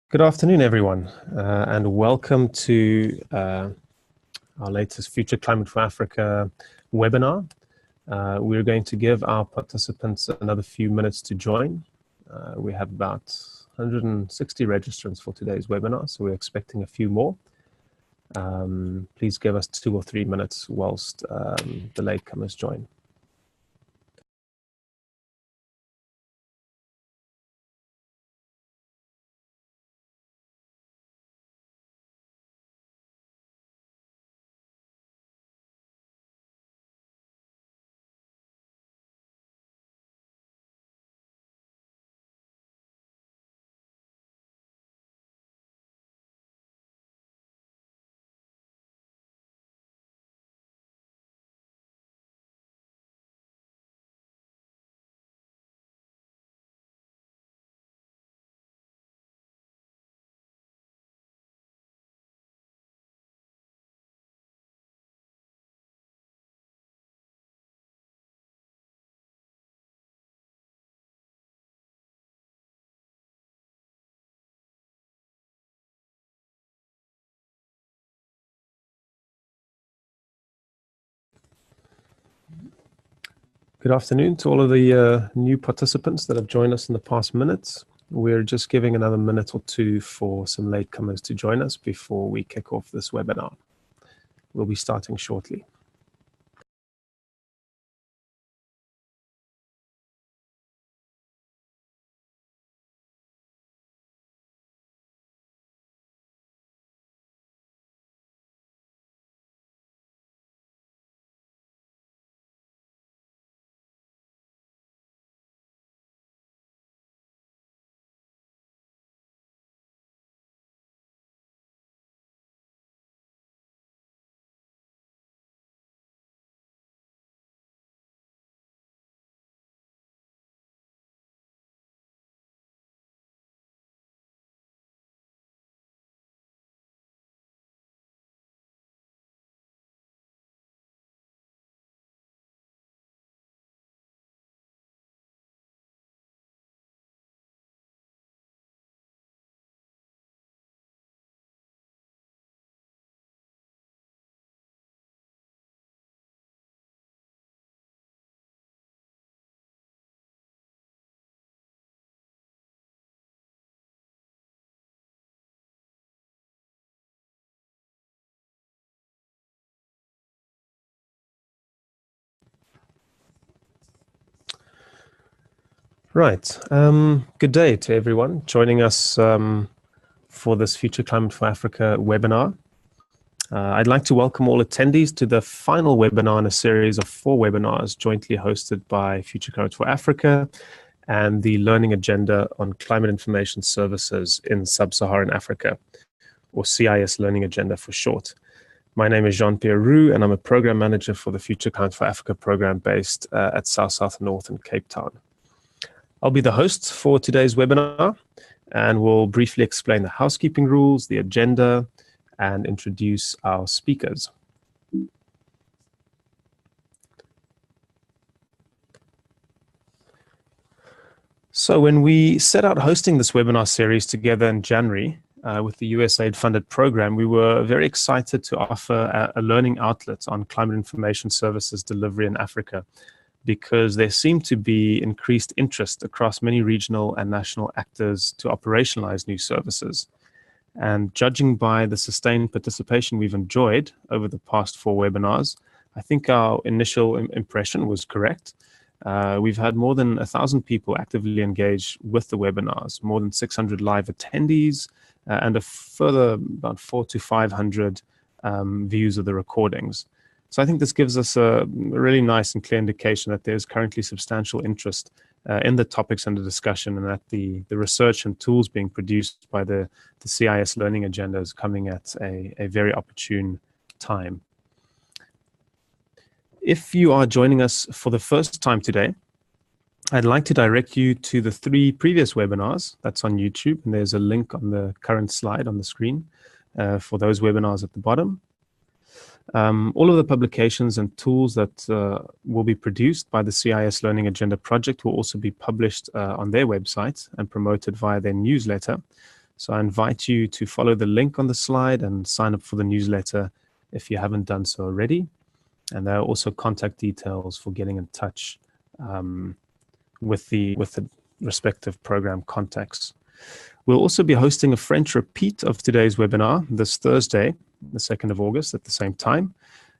Good afternoon, everyone, and welcome to our latest Future Climate for Africa webinar. We're going to give our participants another few minutes to join. We have about 160 registrants for today's webinar, so we're expecting a few more. Please give us 2 or 3 minutes whilst the latecomers join. Good afternoon to all of the new participants that have joined us in the past minutes. We're just giving another minute or two for some latecomers to join us before we kick off this webinar. We'll be starting shortly. Right. Good day to everyone joining us for this Future Climate for Africa webinar. I'd like to welcome all attendees to the final webinar in a series of 4 webinars jointly hosted by Future Climate for Africa and the Learning Agenda on Climate Information Services in Sub-Saharan Africa, or CIS Learning Agenda for short. My name is Jean-Pierre Roux, and I'm a program manager for the Future Climate for Africa program based at South North in Cape Town. I'll be the host for today's webinar, and we'll briefly explain the housekeeping rules, the agenda, and introduce our speakers. So when we set out hosting this webinar series together in January with the USAID funded program, we were very excited to offer a learning outlet on climate information services delivery in Africa, because there seemed to be increased interest across many regional and national actors to operationalize new services. And judging by the sustained participation we've enjoyed over the past 4 webinars, I think our initial impression was correct. We've had more than 1,000 people actively engaged with the webinars, more than 600 live attendees, and a further about 400 to 500 views of the recordings. So I think this gives us a really nice and clear indication that there's currently substantial interest in the topics under discussion, and that the research and tools being produced by the CIS learning agenda is coming at a very opportune time. If you are joining us for the first time today, I'd like to direct you to the 3 previous webinars that's on YouTube, and there's a link on the current slide on the screen for those webinars at the bottom. All of the publications and tools that will be produced by the CIS Learning Agenda project will also be published on their website and promoted via their newsletter. So I invite you to follow the link on the slide and sign up for the newsletter if you haven't done so already. And there are also contact details for getting in touch with the respective program contacts. We'll also be hosting a French repeat of today's webinar this Thursday, the 2nd of August at the same time.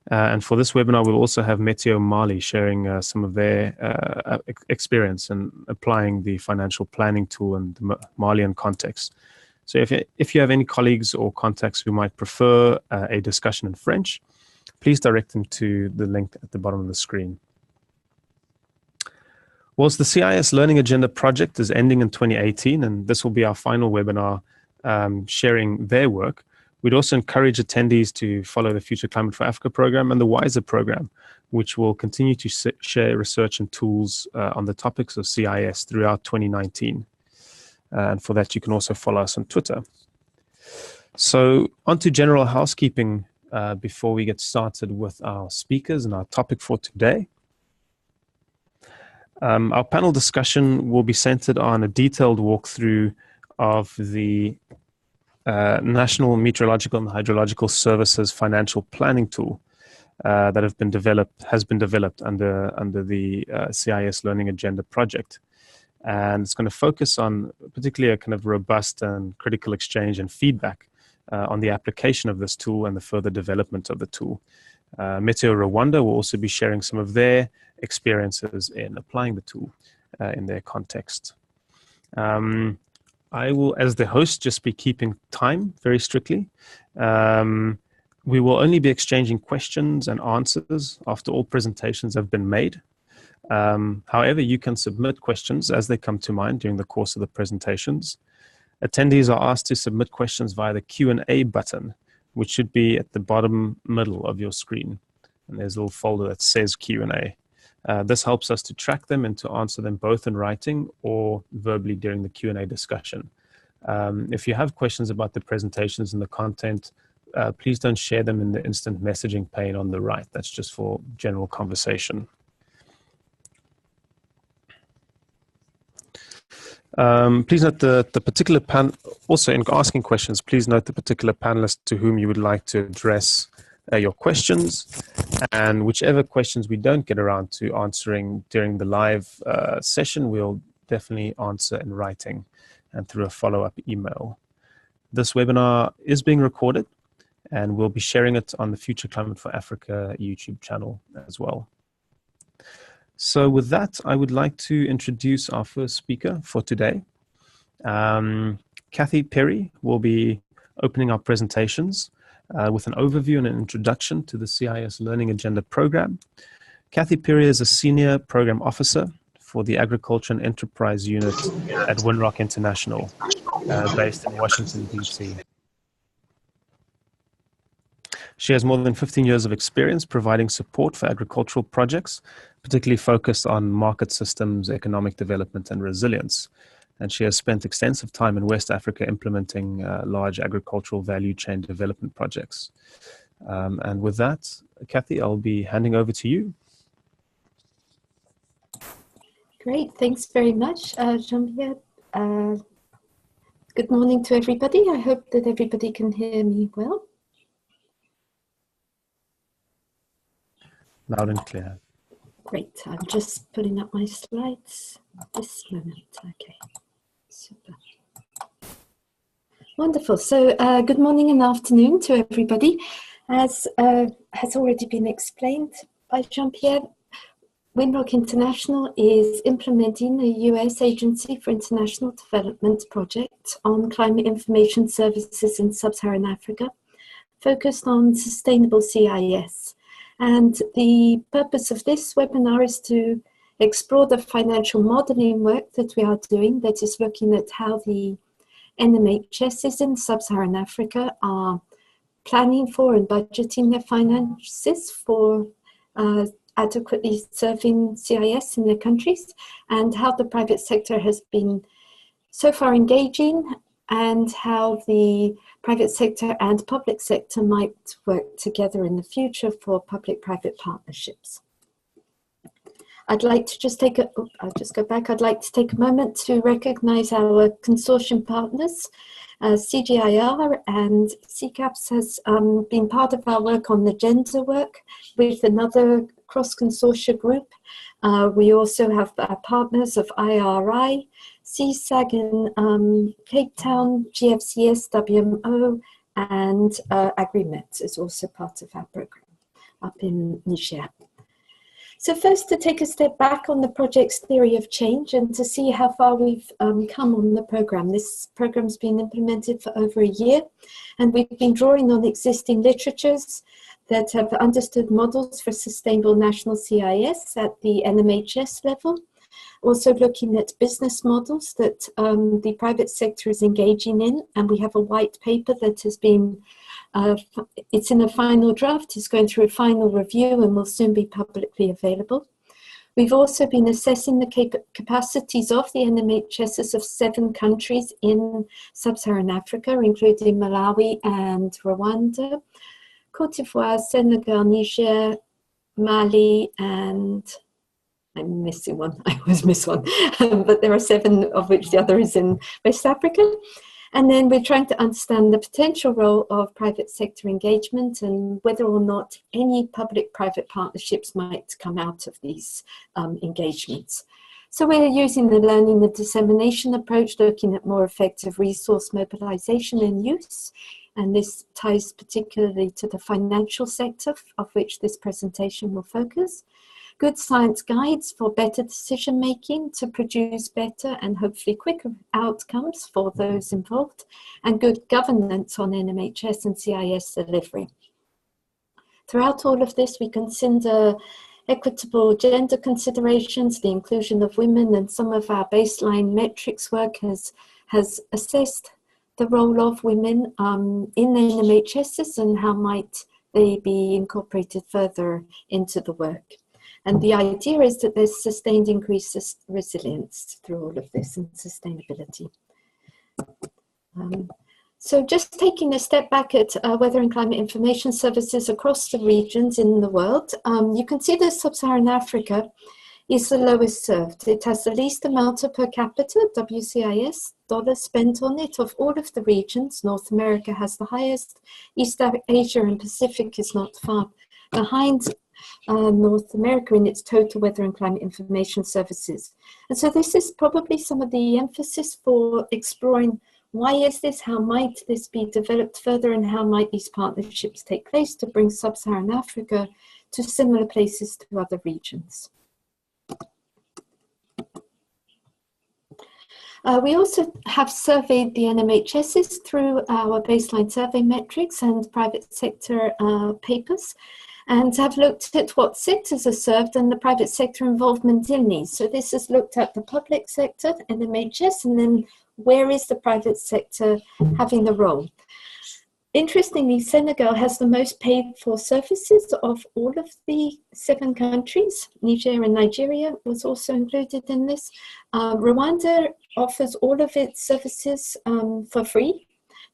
And for this webinar, we'll also have Meteo Mali sharing some of their experience in applying the financial planning tool in the Malian context. So if you have any colleagues or contacts who might prefer a discussion in French, please direct them to the link at the bottom of the screen. Whilst the CIS Learning Agenda project is ending in 2018, and this will be our final webinar sharing their work, we'd also encourage attendees to follow the Future Climate for Africa program and the WISER program, which will continue to share research and tools on the topics of CIS throughout 2019. And for that, you can also follow us on Twitter. So on to general housekeeping before we get started with our speakers and our topic for today. Our panel discussion will be centered on a detailed walkthrough of the National Meteorological and Hydrological Services financial planning tool that has been developed under the CIS Learning Agenda project. And it's going to focus on particularly a kind of robust and critical exchange and feedback on the application of this tool and the further development of the tool. Meteo Rwanda will also be sharing some of their experiences in applying the tool in their context. I will, as the host, just be keeping time very strictly. We will only be exchanging questions and answers after all presentations have been made. However, you can submit questions as they come to mind during the course of the presentations. Attendees are asked to submit questions via the Q&A button, which should be at the bottom middle of your screen. And there's a little folder that says Q&A. This helps us to track them and to answer them both in writing or verbally during the Q&A discussion. If you have questions about the presentations and the content, please don't share them in the instant messaging pane on the right. That's just for general conversation. Please note the particular also in asking questions, please note the particular panelist to whom you would like to address your questions, and whichever questions we don't get around to answering during the live session, we'll definitely answer in writing and through a follow-up email. This webinar is being recorded, and we'll be sharing it on the Future Climate for Africa YouTube channel as well. So with that, I would like to introduce our first speaker for today. Cathy Phiri will be opening our presentations with an overview and an introduction to the CIS Learning Agenda program. Cathy Phiri is a Senior Program Officer for the Agriculture and Enterprise Unit at Winrock International, based in Washington, D.C. She has more than 15 years of experience providing support for agricultural projects, particularly focused on market systems, economic development, and resilience. And she has spent extensive time in West Africa implementing large agricultural value chain development projects. And with that, Cathy, I'll be handing over to you. Great, thanks very much, Jean-Pierre. Good morning to everybody. I hope that everybody can hear me well. Loud and clear. Great, I'm just putting up my slides this moment. Okay, super. Wonderful. So good morning and afternoon to everybody. As has already been explained by Jean-Pierre, Winrock International is implementing a US Agency for International Development project on climate information services in sub-Saharan Africa, focused on Sustainable CIS. And the purpose of this webinar is to explore the financial modeling work that we are doing, that is looking at how the NMHSs in sub-Saharan Africa are planning for and budgeting their finances for adequately serving CIS in their countries, and how the private sector has been so far engaging, and how the private sector and public sector might work together in the future for public-private partnerships. I'd like to just take I'll just go back. I'd like to take a moment to recognize our consortium partners. CGIR and CCAPS has been part of our work on the gender work with another cross-consortia group. We also have partners of IRI, CSAG in Cape Town, GFCS, WMO, and AgriMet is also part of our program up in Niger. So first, to take a step back on the project's theory of change and to see how far we've come on the program. This program's been implemented for over a year, and we've been drawing on existing literatures that have understood models for sustainable national CIS at the NMHS level. Also looking at business models that the private sector is engaging in, and we have a white paper that has been it's in a final draft, it's going through a final review and will soon be publicly available. We've also been assessing the capacities of the NMHSs of 7 countries in sub-Saharan Africa, including Malawi and Rwanda, Cote d'Ivoire, Senegal, Niger, Mali, and I'm missing one, I always miss one, but there are 7 of which the other is in West Africa. And then we're trying to understand the potential role of private sector engagement and whether or not any public-private partnerships might come out of these engagements. So we're using the learning and dissemination approach, looking at more effective resource mobilization and use. And this ties particularly to the financial sector, of which this presentation will focus. Good science guides for better decision making to produce better and hopefully quicker outcomes for those involved, and good governance on NMHS and CIS delivery. Throughout all of this, we consider equitable gender considerations, the inclusion of women, and some of our baseline metrics work has assessed the role of women in NMHSs and how might they be incorporated further into the work. And the idea is that there's sustained increased resilience through all of this and sustainability. So just taking a step back at weather and climate information services across the regions in the world, you can see that sub-Saharan Africa is the lowest served. It has the least amount of per capita WCIS dollars spent on it of all of the regions. North America has the highest. East Asia and Pacific is not far behind North America in its total weather and climate information services. And so this is probably some of the emphasis for exploring why is this, how might this be developed further, and how might these partnerships take place to bring sub-Saharan Africa to similar places to other regions. We also have surveyed the NMHSs through our baseline survey metrics and private sector papers, and have looked at what sectors are served and the private sector involvement in these. So this has looked at the public sector, NMHS, and then where is the private sector having a role. Interestingly, Senegal has the most paid for services of all of the 7 countries. Niger and Nigeria was also included in this. Rwanda offers all of its services for free.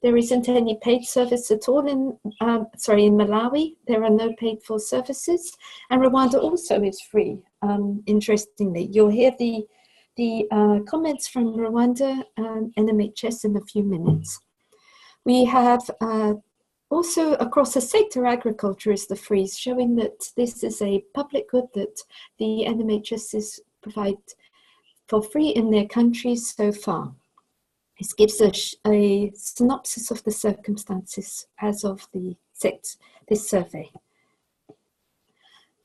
There isn't any paid service at all in Malawi. There are no paid for services. And Rwanda also is free, interestingly. You'll hear the comments from Rwanda NMHS in a few minutes. We have also across the sector, agriculture is the free, showing that this is a public good that the NMHSs provide for free in their countries so far. This gives us a synopsis of the circumstances as of this survey.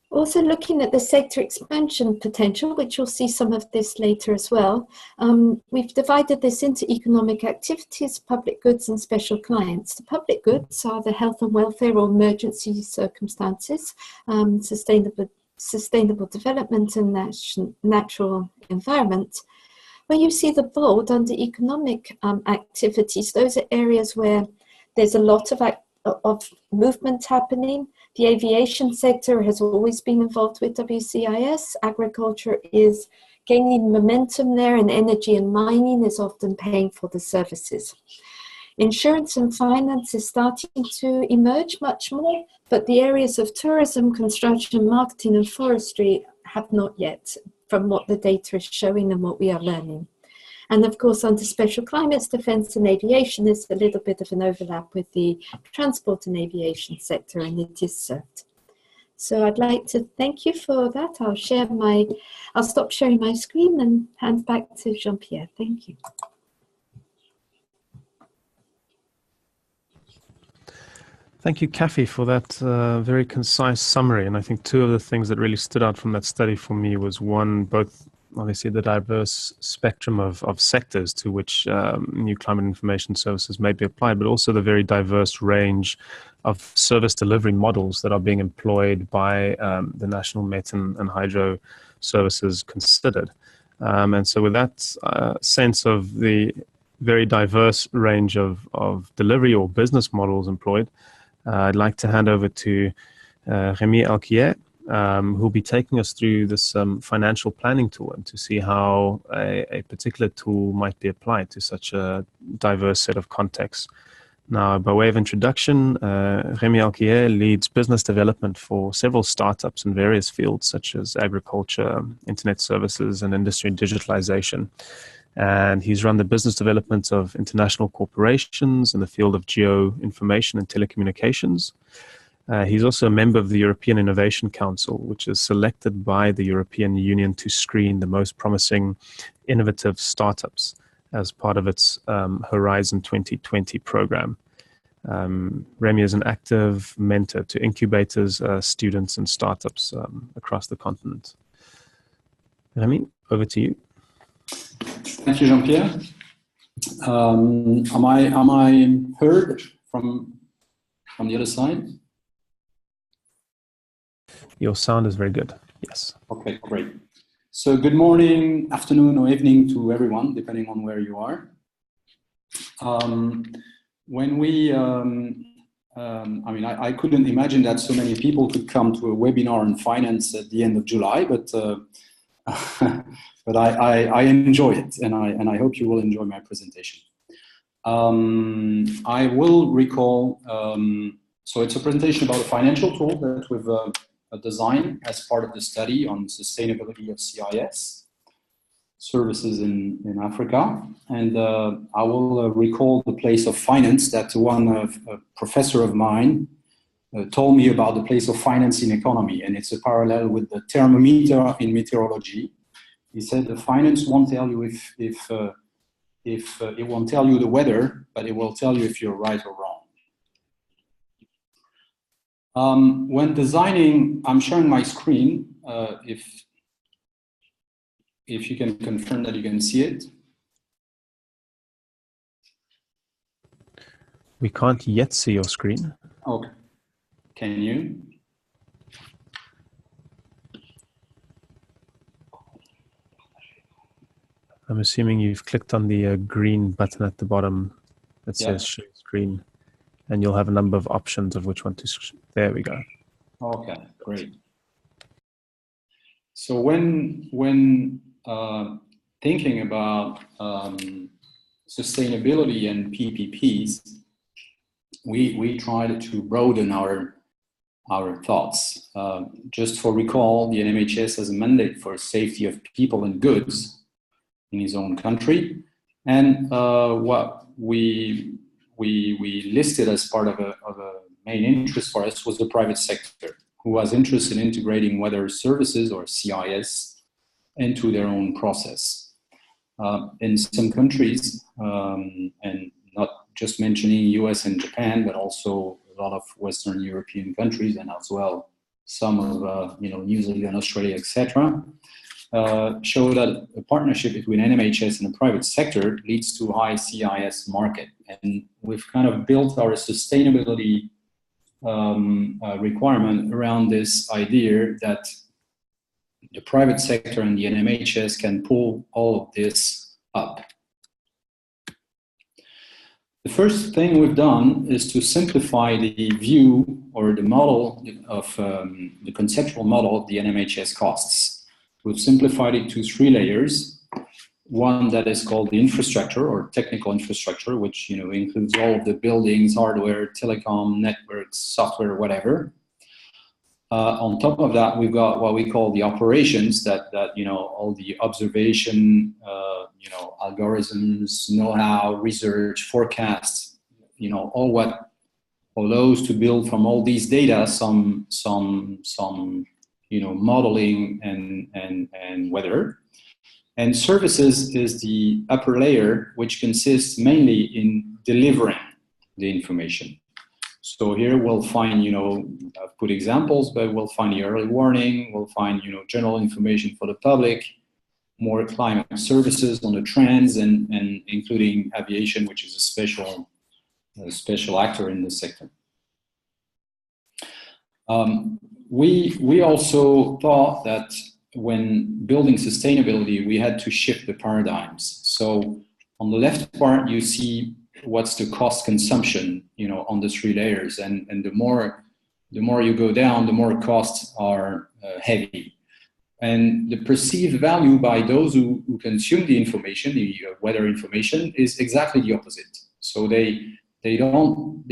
Also looking at the sector expansion potential, which you'll see some of this later as well, we've divided this into economic activities, public goods and special clients. The public goods are the health and welfare or emergency circumstances, sustainable development and natural environment. Where you see the bold under economic activities, those are areas where there's a lot of movement happening. The aviation sector has always been involved with WCIS. Agriculture is gaining momentum there, and energy and mining is often paying for the services. Insurance and finance is starting to emerge much more, but the areas of tourism, construction, marketing and forestry have not yet, from what the data is showing and what we are learning. And of course, under special climates, defence and aviation, there's a little bit of an overlap with the transport and aviation sector, and it is served. So I'd like to thank you for that. I'll stop sharing my screen and hand back to Jean-Pierre. Thank you. Thank you, Cathy, for that very concise summary. And I think two of the things that really stood out from that study for me was one, both obviously the diverse spectrum of sectors to which new climate information services may be applied, but also the very diverse range of service delivery models that are being employed by the National Met and Hydro services considered. And so with that sense of the very diverse range of delivery or business models employed, I'd like to hand over to Rémi Alquier, who'll be taking us through this financial planning tool and to see how a particular tool might be applied to such a diverse set of contexts. Now, by way of introduction, Rémi Alquier leads business development for several startups in various fields such as agriculture, internet services, and industry digitalization. And he's run the business development of international corporations in the field of geoinformation and telecommunications. He's also a member of the European Innovation Council, which is selected by the European Union to screen the most promising innovative startups as part of its Horizon 2020 program. Rémi is an active mentor to incubators, students, and startups across the continent. Rémi, over to you. Thank you, Jean-Pierre. Am I heard from the other side? Your sound is very good. Yes. Okay, great. So good morning, afternoon, or evening to everyone, depending on where you are. When we, I couldn't imagine that so many people could come to a webinar on finance at the end of July, but but I enjoy it, and I hope you will enjoy my presentation. I will recall. So it's a presentation about a financial tool that we've designed as part of the study on sustainability of CIS services in Africa. And I will recall the place of finance that a professor of mine told me about the place of finance in economy. And it's a parallel with the thermometer in meteorology. He said the finance won't tell you if it won't tell you the weather, but it will tell you if you're right or wrong. When designing, I'm sharing my screen. If you can confirm that you can see it. We can't yet see your screen. Okay. Can you? I'm assuming you've clicked on the green button at the bottom that says show screen, and you'll have a number of options of which one to. There we go. Okay, great. So when thinking about sustainability and PPPs, we tried to broaden our thoughts. Just for recall, the NMHS has a mandate for safety of people and goods in his own country, and what we listed as part of a main interest for us was the private sector, who was interested in integrating weather services or CIS into their own process. In some countries, and not just mentioning US and Japan, but also a lot of Western European countries, and as well some of New Zealand, Australia, etc., show that a partnership between NMHS and the private sector leads to high CIS market. And we've kind of built our sustainability requirement around this idea that the private sector and the NMHS can pull all of this up. The first thing we've done is to simplify the view or the model of the conceptual model of the NMHS costs. We've simplified it to 3 layers. One that is called the infrastructure or technical infrastructure, which includes all of the buildings, hardware, telecom, networks, software, whatever. On top of that, we've got what we call the operations, that all the observation, algorithms, know-how, research, forecasts, all what allows to build from all these data some modeling and weather. And services is the upper layer, which consists mainly in delivering the information. So here we'll find, I've put examples, but we'll find the early warning, we'll find, general information for the public, more climate services on the trends, and including aviation, which is a special actor in this sector. We also thought that when building sustainability, we had to shift the paradigms. So on the left part, you see what's the cost consumption, on the three layers, and the more you go down, the more costs are heavy. And the perceived value by those who consume the information, the weather information, is exactly the opposite. So they don't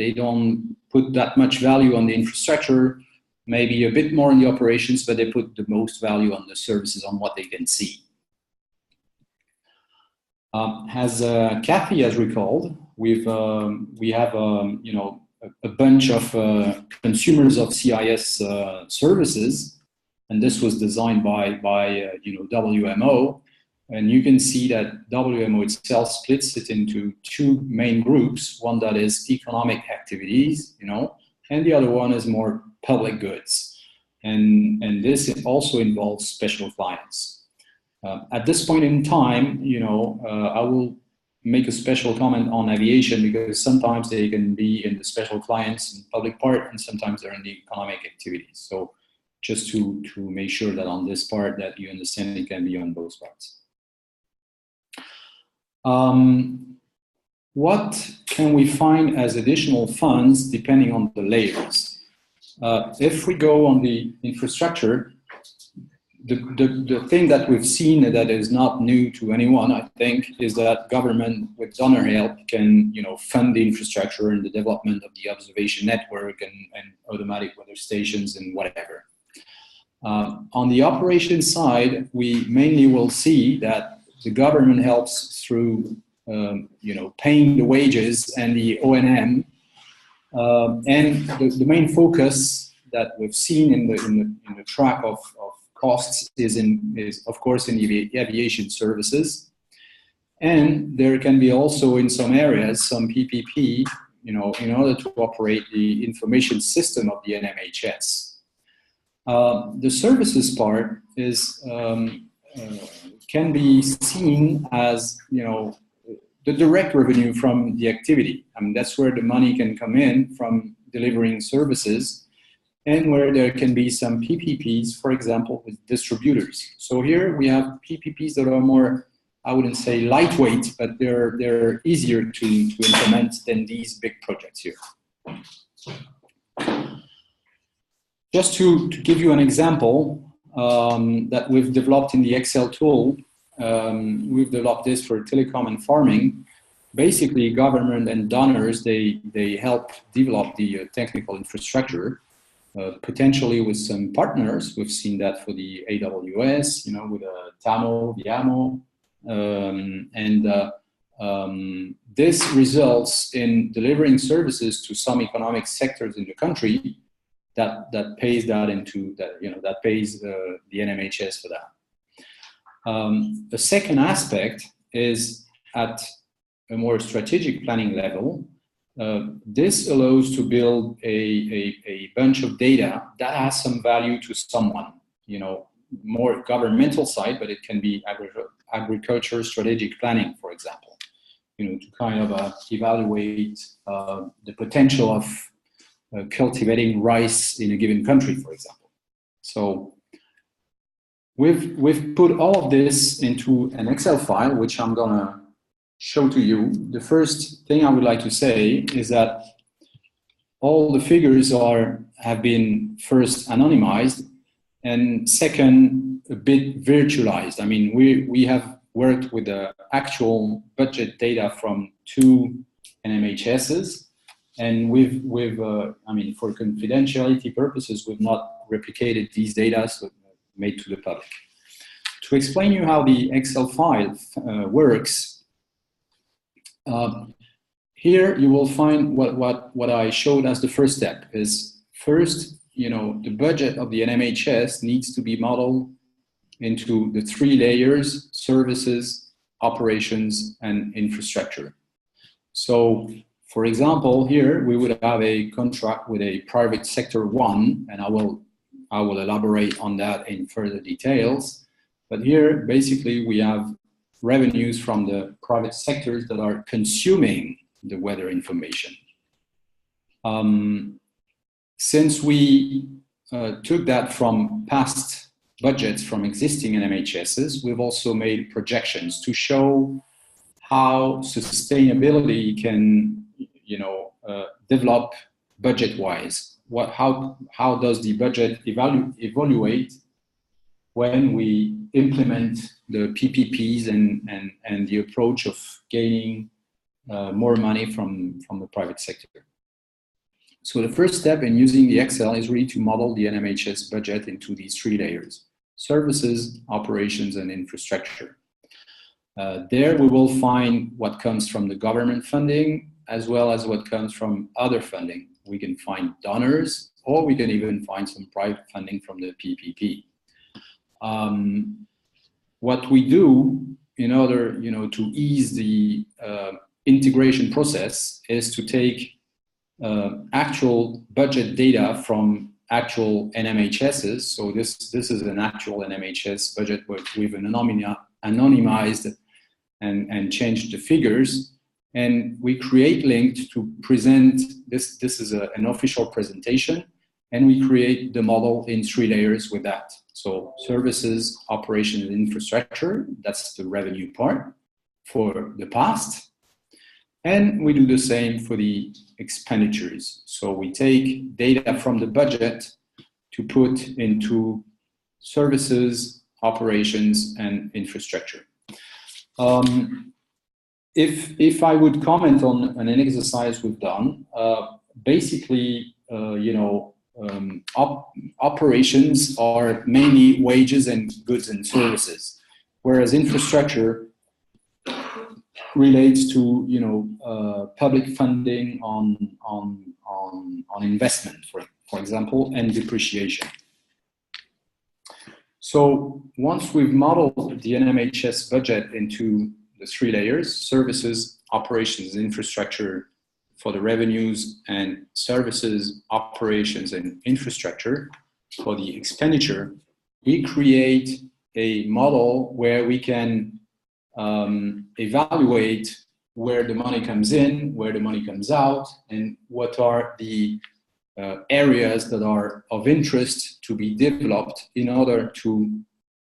put that much value on the infrastructure, maybe a bit more in the operations, but they put the most value on the services, on what they can see. As Cathy has recalled, we have a bunch of consumers of CIS services, and this was designed by WMO, and you can see that WMO itself splits it into two main groups: one that is economic activities, and the other one is more public goods, and this also involves special clients. At this point in time, I will make a special comment on aviation, because sometimes they can be in the special clients and public part, and sometimes they're in the economic activities. So just to make sure that on this part that you understand it can be on both parts. What can we find as additional funds depending on the layers? If we go on the infrastructure, the thing that we've seen that is not new to anyone, I think, is that government with donor help can, fund the infrastructure and the development of the observation network and automatic weather stations and whatever. On the operations side, we mainly will see that the government helps through, paying the wages and the O&M, and the main focus that we've seen in the track of costs is of course in the aviation services, and there can be also in some areas some PPP, in order to operate the information system of the NMHS. The services part is can be seen as the direct revenue from the activity. I mean, that's where the money can come in from delivering services, and where there can be some PPPs, for example, with distributors. So here we have PPPs that are more, I wouldn't say lightweight, but they're easier to implement than these big projects here. Just to give you an example that we've developed in the Excel tool, we've developed this for telecom and farming. Basically, government and donors, they help develop the technical infrastructure, potentially with some partners. We've seen that for the AWS, with TAMO, VIAMO, and this results in delivering services to some economic sectors in the country that pays that into that, that pays the NMHS for that. The second aspect is at a more strategic planning level. This allows to build a bunch of data that has some value to someone, more governmental side, but it can be agriculture strategic planning, for example, to kind of evaluate the potential of cultivating rice in a given country, for example. So we've put all of this into an Excel file, which I'm gonna show to you. The first thing I would like to say is that all the figures have been first anonymized, and second, a bit virtualized. I mean, we have worked with the actual budget data from 2 NMHSs, and I mean, for confidentiality purposes, we've not replicated these data, so made to the public. To explain you how the Excel file works, here you will find what I showed as the first step is first, the budget of the NMHS needs to be modeled into the 3 layers: services, operations, and infrastructure. So, for example, here we would have a contract with a private sector one, and I will elaborate on that in further details. But here, basically, we have revenues from the private sectors that are consuming the weather information. Since we took that from past budgets from existing NMHSs, we've also made projections to show how sustainability can, develop budget-wise. How does the budget evaluate when we implement the PPPs and the approach of gaining more money from the private sector. So the first step in using the Excel is really to model the NMHS budget into these 3 layers: services, operations, and infrastructure. There we will find what comes from the government funding as well as what comes from other funding. We can find donors, or we can even find some private funding from the PPP. What we do in order, to ease the integration process is to take actual budget data from actual NMHSs. So this is an actual NMHS budget where we've anonymized and changed the figures, and we create linked to present this. This is an official presentation, and we create the model in 3 layers with that. So services, operations, and infrastructure, that's the revenue part for the past. And we do the same for the expenditures. So we take data from the budget to put into services, operations, and infrastructure. If I would comment on an exercise we've done, basically, operations are mainly wages and goods and services, whereas infrastructure relates to public funding on investment, for example, and depreciation. So once we've modeled the NMHS budget into the 3 layers: services, operations, infrastructure for the revenues, and services, operations, and infrastructure for the expenditure, we create a model where we can evaluate where the money comes in, where the money comes out, and what are the areas that are of interest to be developed in order to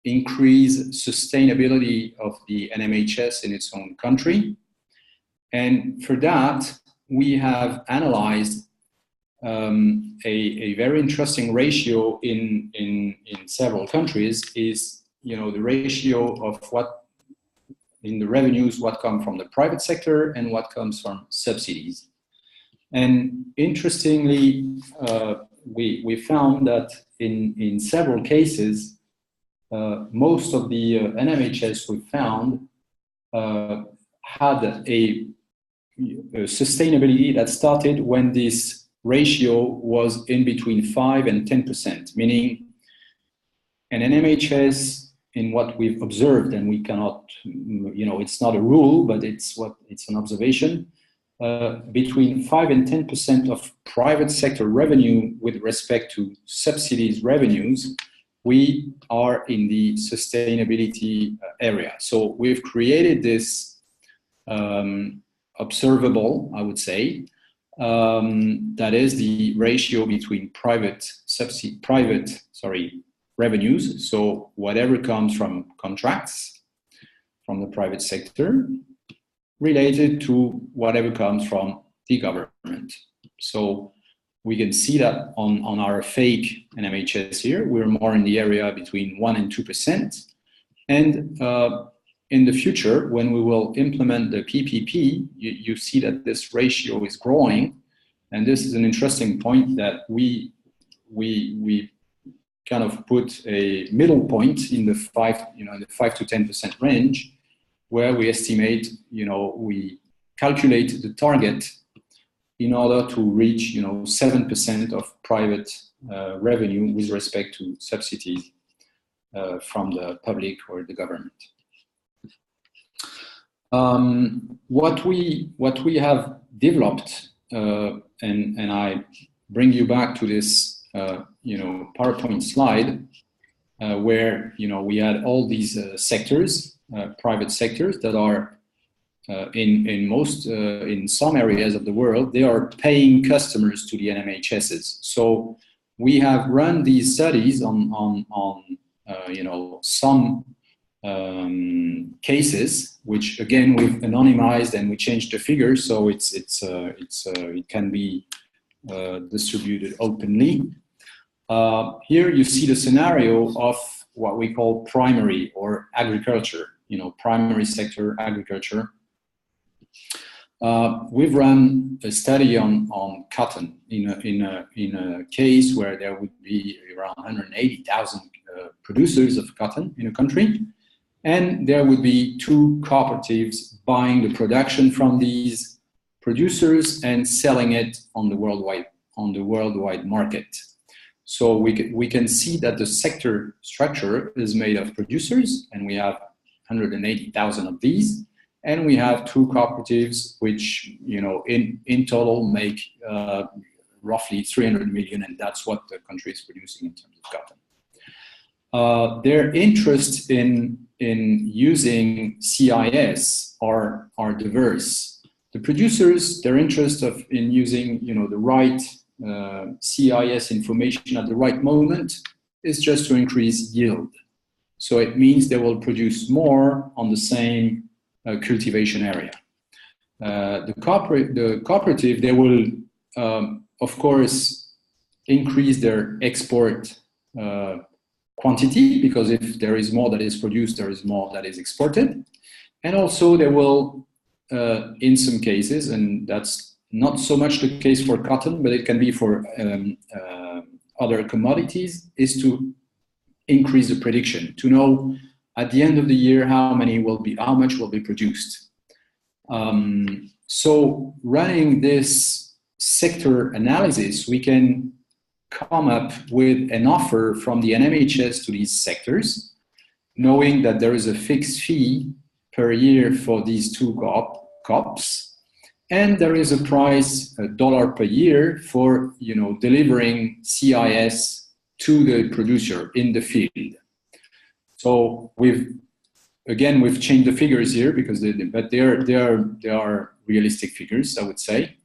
increase sustainability of the NMHS in its own country. And for that, we have analyzed a very interesting ratio in several countries is, the ratio of what in the revenues, what come from the private sector and what comes from subsidies. And interestingly, we found that in several cases, most of the NMHS we found had a sustainability that started when this ratio was in between 5 and 10%, meaning an NMHS, in what we've observed, and we cannot, it's not a rule, but it's an observation, between 5 and 10% of private sector revenue with respect to subsidies revenues, we are in the sustainability area. So we've created this observable, I would say, that is the ratio between private revenues, so whatever comes from contracts from the private sector, related to whatever comes from the government. So we can see that on our fake NMHS here, we're more in the area between 1 and 2%. And in the future, when we will implement the PPP, you see that this ratio is growing. And this is an interesting point that we kind of put a middle point in the 5 to 10% range, where we estimate, we calculate the target in order to reach, 7% of private revenue with respect to subsidies from the public or the government. What we have developed, and I bring you back to this, PowerPoint slide, where we had all these sectors, private sectors that are in some areas of the world, they are paying customers to the NMHSs. So we have run these studies on some cases, which again we've anonymized and we changed the figures, so it can be distributed openly. Here you see the scenario of what we call primary or agriculture, primary sector agriculture. We've run a study on cotton in a case where there would be around 180,000 producers of cotton in a country, and there would be 2 cooperatives buying the production from these producers and selling it on the worldwide market. So we can see that the sector structure is made of producers, and we have 180,000 of these. And we have 2 cooperatives, which in total make roughly 300 million, and that's what the country is producing in terms of cotton. Their interest in using CIS are diverse. The producers, their interest in using the right CIS information at the right moment is just to increase yield. So it means they will produce more on the same cultivation area. The cooperative, they will, of course, increase their export quantity, because if there is more that is produced, there is more that is exported. And also they will, in some cases, and that's not so much the case for cotton, but it can be for other commodities, is to increase the prediction, to know at the end of the year how much will be produced. So running this sector analysis, we can come up with an offer from the NMHS to these sectors, knowing that there is a fixed fee per year for these 2 COPs, and there is a price, $1 per year, for delivering CIS to the producer in the field. So we've changed the figures here because they are realistic figures, I would say.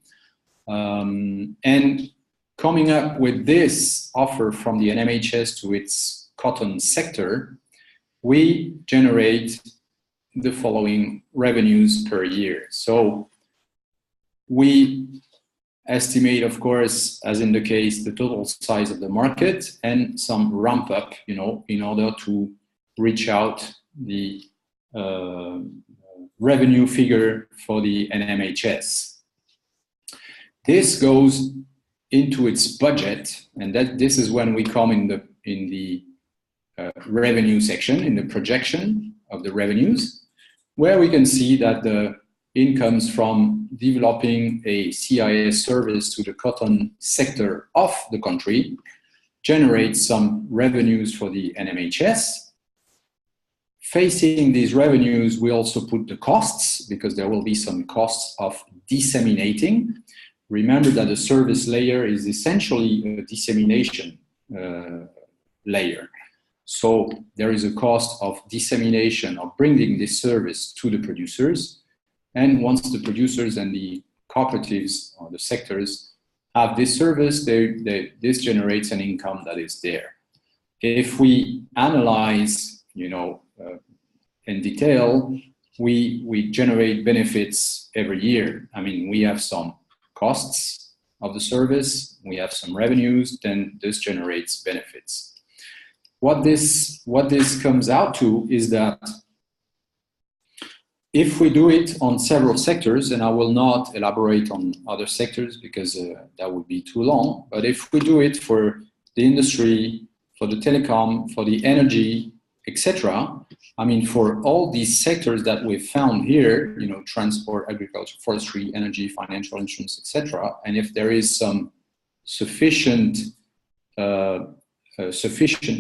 And coming up with this offer from the NMHS to its cotton sector, we generate the following revenues per year. So we estimate, of course, as in the case, the total size of the market and some ramp up, in order to reach out the revenue figure for the NMHS. This goes into its budget, and this is when we come in the revenue section, in the projection of the revenues, where we can see that the incomes from developing a CIS service to the cotton sector of the country generate some revenues for the NMHS. Facing these revenues, we also put the costs, because there will be some costs of disseminating. Remember that the service layer is essentially a dissemination layer. So there is a cost of dissemination, of bringing this service to the producers. And once the producers and the cooperatives or the sectors have this service, this generates an income that is there. If we analyze, in detail, we generate benefits every year. I mean, we have some costs of the service, we have some revenues, then this generates benefits. What this comes out to is that if we do it on several sectors, and I will not elaborate on other sectors because that would be too long, but if we do it for the industry, for the telecom, for the energy, etc. I mean, for all these sectors that we've found here, you know, transport, agriculture, forestry, energy, financial, insurance, etc. And if there is some sufficient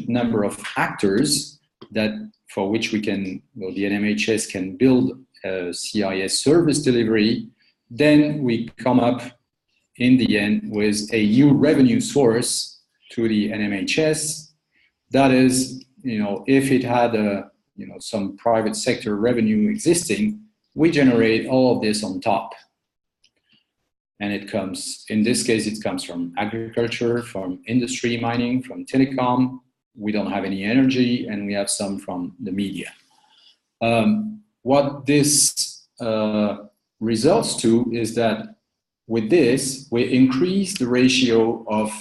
number of actors that for which we can, well, the NMHS can build a CIS service delivery, then we come up in the end with a new revenue source to the NMHS. That is, you know, if it had a, you know, some private sector revenue existing, we generate all of this on top. And it comes, in this case, it comes from agriculture, from industry, mining, from telecom. We don't have any energy, and we have some from the media. What this results to is that with this, we increase the ratio of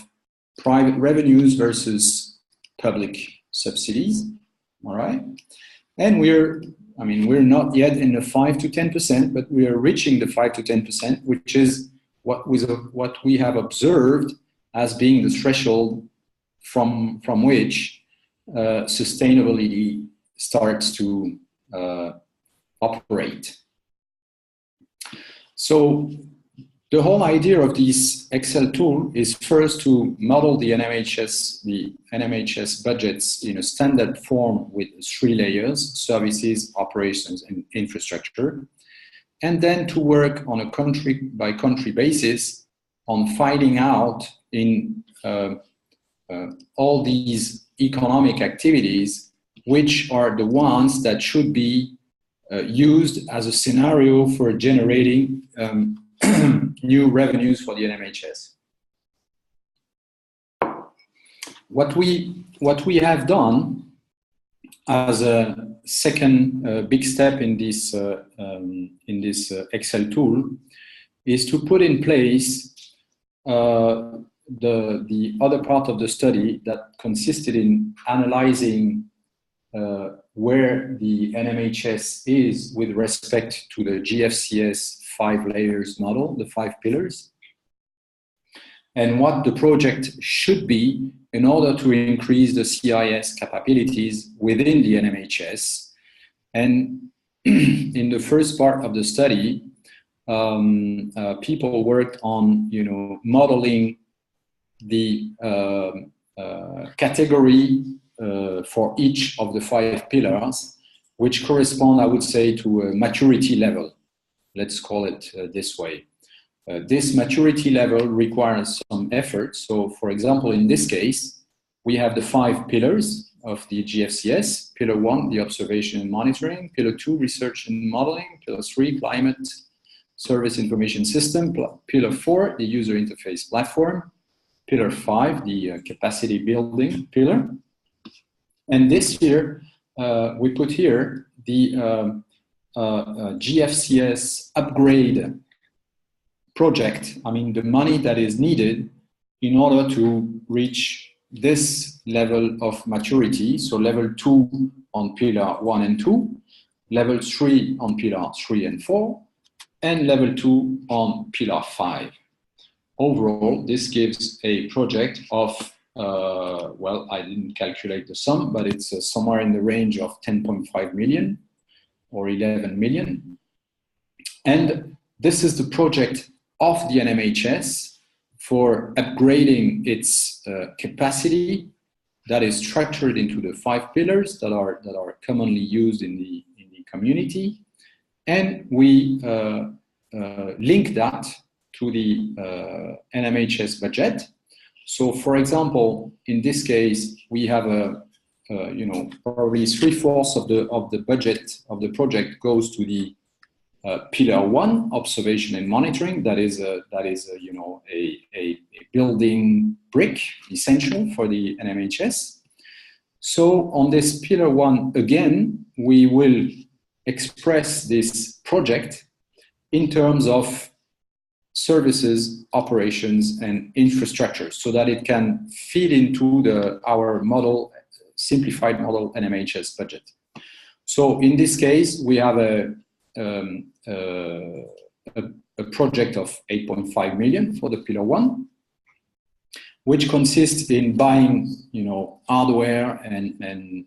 private revenues versus public subsidies, all right? And we're not yet in the 5 to 10%, but we are reaching the 5 to 10%, which is what we have observed as being the threshold from which sustainability starts to operate. So the whole idea of this Excel tool is first to model the NMHS budgets in a standard form with 3 layers: services, operations, and infrastructure. And then to work on a country by country basis on finding out in all these economic activities, which are the ones that should be used as a scenario for generating new revenues for the NMHS. What we have done as a second big step in this Excel tool is to put in place the other part of the study that consisted in analyzing where the NMHS is with respect to the GFCS 5 layers model, the 5 pillars, and what the project should be in order to increase the CIS capabilities within the NMHS. And in the first part of the study, people worked on, you know, modeling the category for each of the 5 pillars, which correspond, I would say, to a maturity level. Let's call it this way. This maturity level requires some effort. So, for example, in this case, we have the 5 pillars of the GFCS. Pillar 1, the observation and monitoring. Pillar 2, research and modeling. Pillar 3, climate service information system. Pillar 4, the user interface platform. Pillar 5, the capacity building pillar. And this year, we put here the GFCS upgrade project. I mean, the money that is needed in order to reach this level of maturity. So level 2 on pillar 1 and 2, level 3 on pillar 3 and 4, and level 2 on pillar 5. Overall, this gives a project of, well, I didn't calculate the sum, but it's somewhere in the range of 10.5 million or 11 million. And this is the project of the NMHS for upgrading its capacity that is structured into the 5 pillars that are commonly used in the community. And we link that to the NMHS budget. So, for example, in this case, we have you know, probably 3/4 of the budget of the project goes to the pillar 1, observation and monitoring. That is you know, a building brick essential for the NMHS. So on this pillar 1 again, we will express this project in terms of services, operations, and infrastructure, so that it can feed into our model, simplified model NMHS budget. So in this case, we have a project of 8.5 million for the pillar 1. which consists in buying, hardware and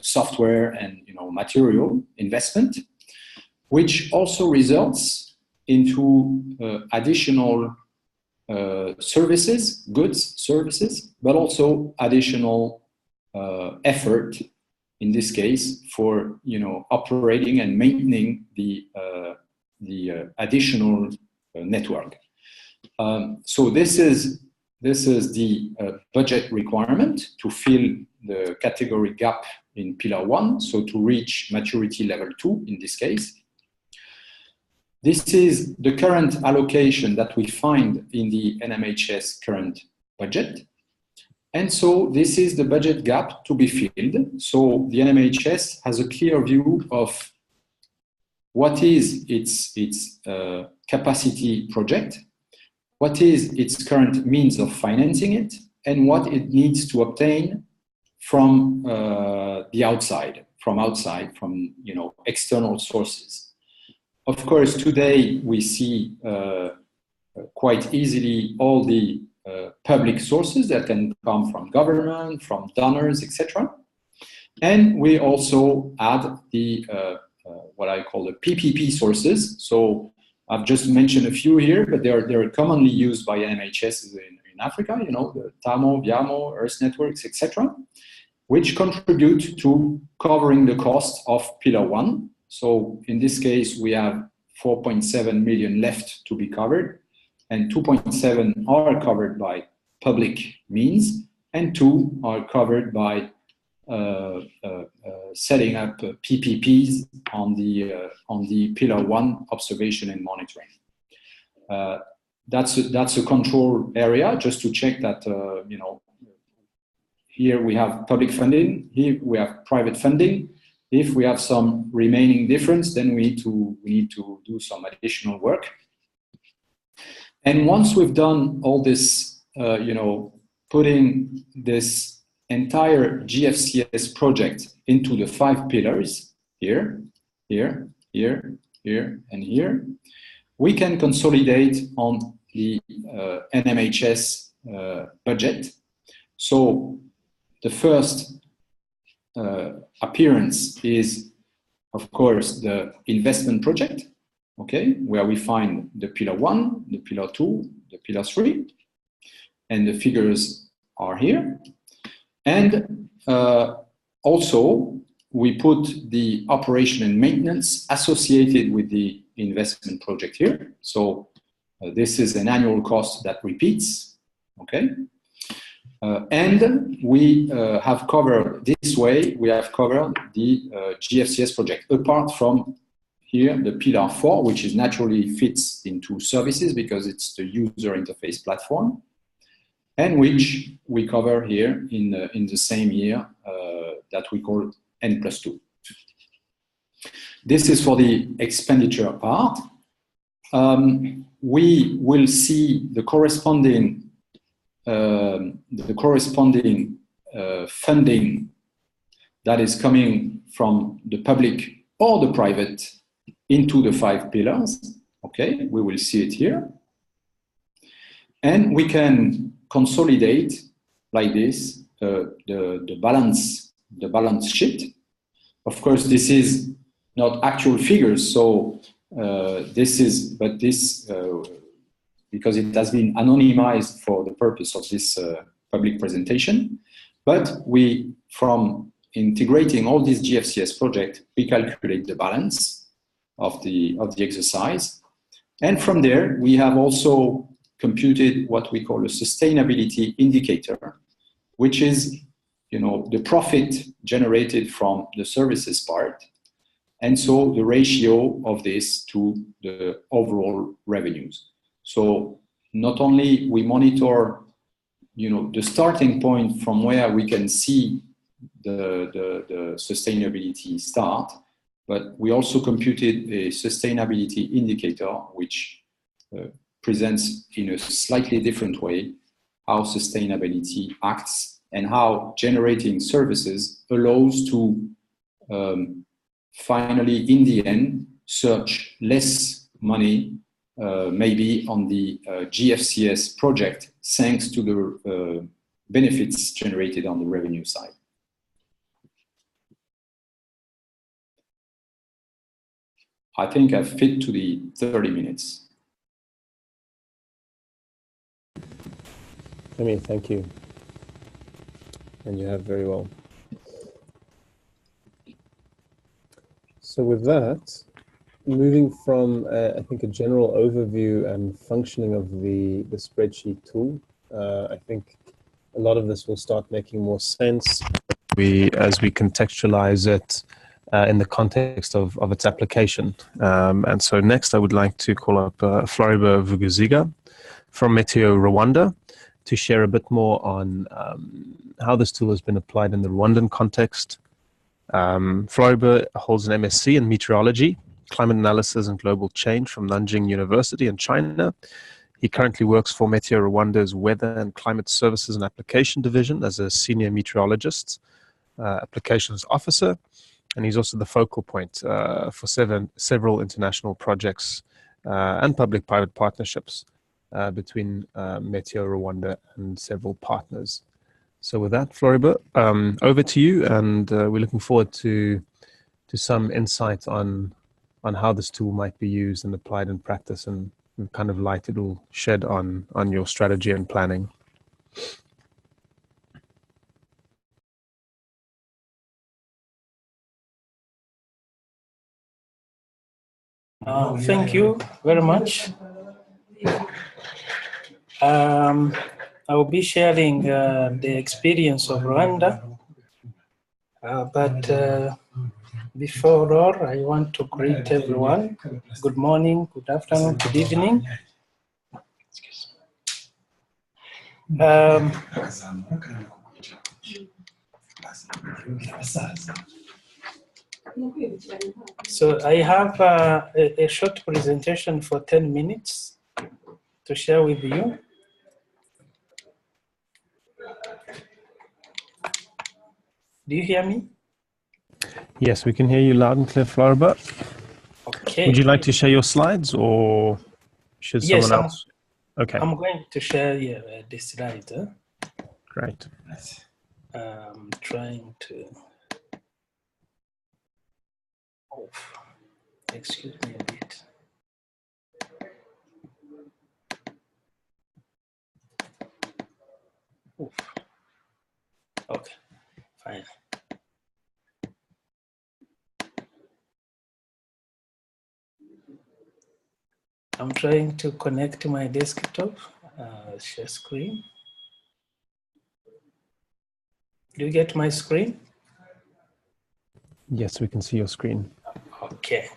software and, material investment, which also results into additional services, goods, services, but also additional effort, in this case, for operating and maintaining the additional network. So this is the budget requirement to fill the category gap in Pillar 1, so to reach maturity level 2 in this case. This is the current allocation that we find in the NMHS current budget. And so this is the budget gap to be filled. So the NMHS has a clear view of what is its capacity project, what is its current means of financing it, and what it needs to obtain from the outside, from external sources. Of course, today we see quite easily all the public sources that can come from government, from donors, etc. And we also add the what I call the PPP sources. So I've just mentioned a few here, but they're commonly used by NMHS in Africa, the TAMO, VIAMO, Earth Networks, etc., which contribute to covering the cost of Pillar 1. So in this case, we have 4.7 million left to be covered, and 2.7 are covered by public means, and 2 are covered by setting up PPPs on the Pillar 1 observation and monitoring. That's a control area, just to check that here we have public funding, here we have private funding. If we have some remaining difference, then we need to do some additional work. And once we've done all this, putting this entire GFCS project into the 5 pillars, here, here, here, here, and here, we can consolidate on the NMHS budget. So the first appearance is, of course, the investment project, okay, where we find the Pillar 1, the Pillar 2, the Pillar 3, and the figures are here. And also, we put the operation and maintenance associated with the investment project here. So this is an annual cost that repeats, okay? And we have covered, this way, we have covered the GFCS project, apart from here, the Pillar 4, which is naturally fits into services because it's the user interface platform, and which we cover here in the same year that we call N+2. This is for the expenditure part. We will see the corresponding funding that is coming from the public or the private into the 5 pillars. Okay, we will see it here. And we can consolidate like this the balance sheet. Of course, this is not actual figures, so because it has been anonymized for the purpose of this public presentation. But from integrating all these GFCS projects, we calculate the balance of the exercise. And from there, we have also computed what we call a sustainability indicator, which is the profit generated from the services part, and so the ratio of this to the overall revenues. So not only we monitor, the starting point from where we can see the sustainability start, but we also computed a sustainability indicator which presents in a slightly different way how sustainability acts and how generating services allows to finally, in the end, search less money maybe on the GFCS project thanks to the benefits generated on the revenue side. I think I've fit to the 30 minutes. Rémi, thank you. And you have very well. So with that, moving from, I think, a general overview and functioning of the spreadsheet tool, I think a lot of this will start making more sense as we contextualize it in the context of its application. And so next I would like to call up Floribert Vuguziga from Meteo Rwanda to share a bit more on how this tool has been applied in the Rwandan context. Floribert holds an MSc in Meteorology, Climate Analysis and Global Change from Nanjing University in China. He currently works for Meteo Rwanda's Weather and Climate Services and Application Division as a Senior Meteorologist, Applications Officer, and he's also the focal point for several international projects and public-private partnerships between Meteo Rwanda and several partners. So with that, Floribert, over to you, and we're looking forward to some insight on how this tool might be used and applied in practice, and the kind of light it will shed on your strategy and planning. Thank you very much. I will be sharing the experience of Rwanda, but before all, I want to greet everyone. Good morning, good afternoon, good evening. So I have a short presentation for 10 minutes to share with you. Do you hear me? Yes, we can hear you loud and clear, Floribert. Okay. Would you like to share your slides, or should someone else? Okay. I'm going to share the slide. Great. I'm trying to. Oh, excuse me a bit. Oof. Okay, fine. I'm trying to connect my desktop, share screen. Do you get my screen? Yes, we can see your screen. Okay,